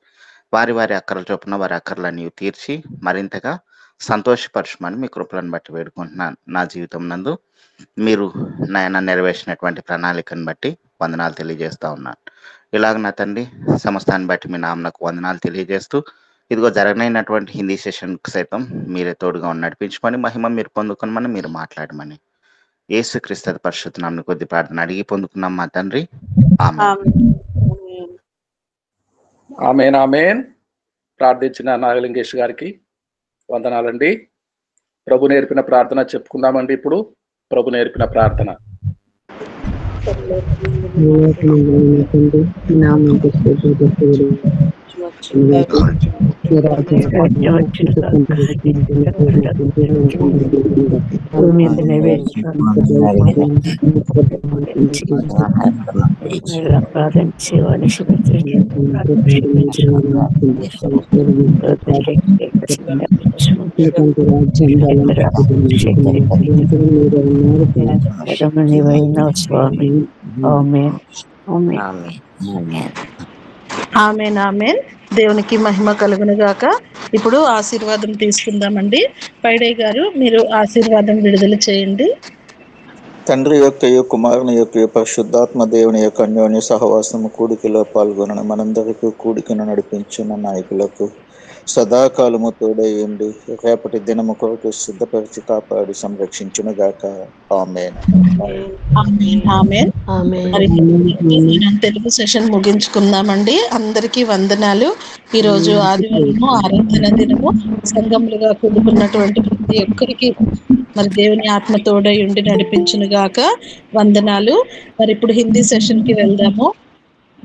వారి అక్కర్ల చొప్పున వారి అక్కర్లన్నీ తీర్చి మరింతగా సంతోషపరచమని మీ కృపలను బట్టి వేడుకుంటున్నాను. నా జీవితం నందు మీరు నాయన నెరవేర్చినటువంటి ప్రణాళికను బట్టి వందనాలు తెలియజేస్తా ఉన్నాను. ఇలాగ నా తండ్రి సమస్తాన్ని బట్టి మీ నామనకు వందనాలు తెలియజేస్తూ, ఇదిగో జరగనైనటువంటి హిందీ సెషన్కి సైతం మీరే తోడుగా నడిపించమని, మహిమ మీరు పొందుకునమని, మీరు మాట్లాడమని యేసుక్రీస్తు పరిశుద్ధ నామమున కొద్ది ప్రార్థన అడిగి పొందుకున్నాం మా తండ్రి. ఆమేన్. ఆమేన్. ప్రార్థించిన నాగలింగేష్ గారికి వందనాలండి. ప్రభు నేర్పిన ప్రార్థన చెప్పుకుందామండి. ఇప్పుడు ప్రభు నేర్పిన ప్రార్థన. ఆమేన్. ఆమేన్. దేవునికి మహిమ కలుగును గాక. ఇప్పుడు ఆశీర్వాదం తీసుకుందామండి. పైడే గారు మీరు ఆశీర్వాదం విడుదల చేయండి. తండ్రి యొక్కయు కుమారుని యొక్క పరిశుద్ధాత్మ దేవుని యొక్క అన్యోన్య సహవాసము కూడికలో పాల్గొనని మనందరికీ కూడికను నడిపించిన నాయకులకు సదాకాలము తోడయండి, రేపటి దినము కొరకు సిద్ధపరిచి కాపాడి సంరక్షించునుగాక. ఆమేన్. ఆమేన్. మరి మనం తెలుగు సెషన్ ముగించుకుందామండి. అందరికీ వందనాలు. ఈరోజు ఆదివారము ఆరాధన దినము. సంఘములుగా కూడుకున్నటువంటి ప్రతి ఒక్కరికి మరి దేవుని ఆత్మ తోడై ఉండి నడిపించును గాక. వందనాలు. మరి ఇప్పుడు హిందీ సెషన్ కి వెళ్దాము.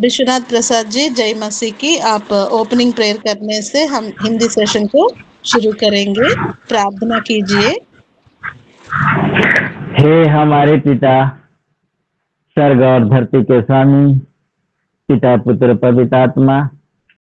विश्वनाथ प्रसाद जी, जय मसीह की। आप ओपनिंग प्रेयर करने से हम हिंदी सेशन को शुरू करेंगे। प्रार्थना कीजिए। हे हमारे पिता, स्वर्ग और धरती के स्वामी, पिता पुत्र पवित्र आत्मा,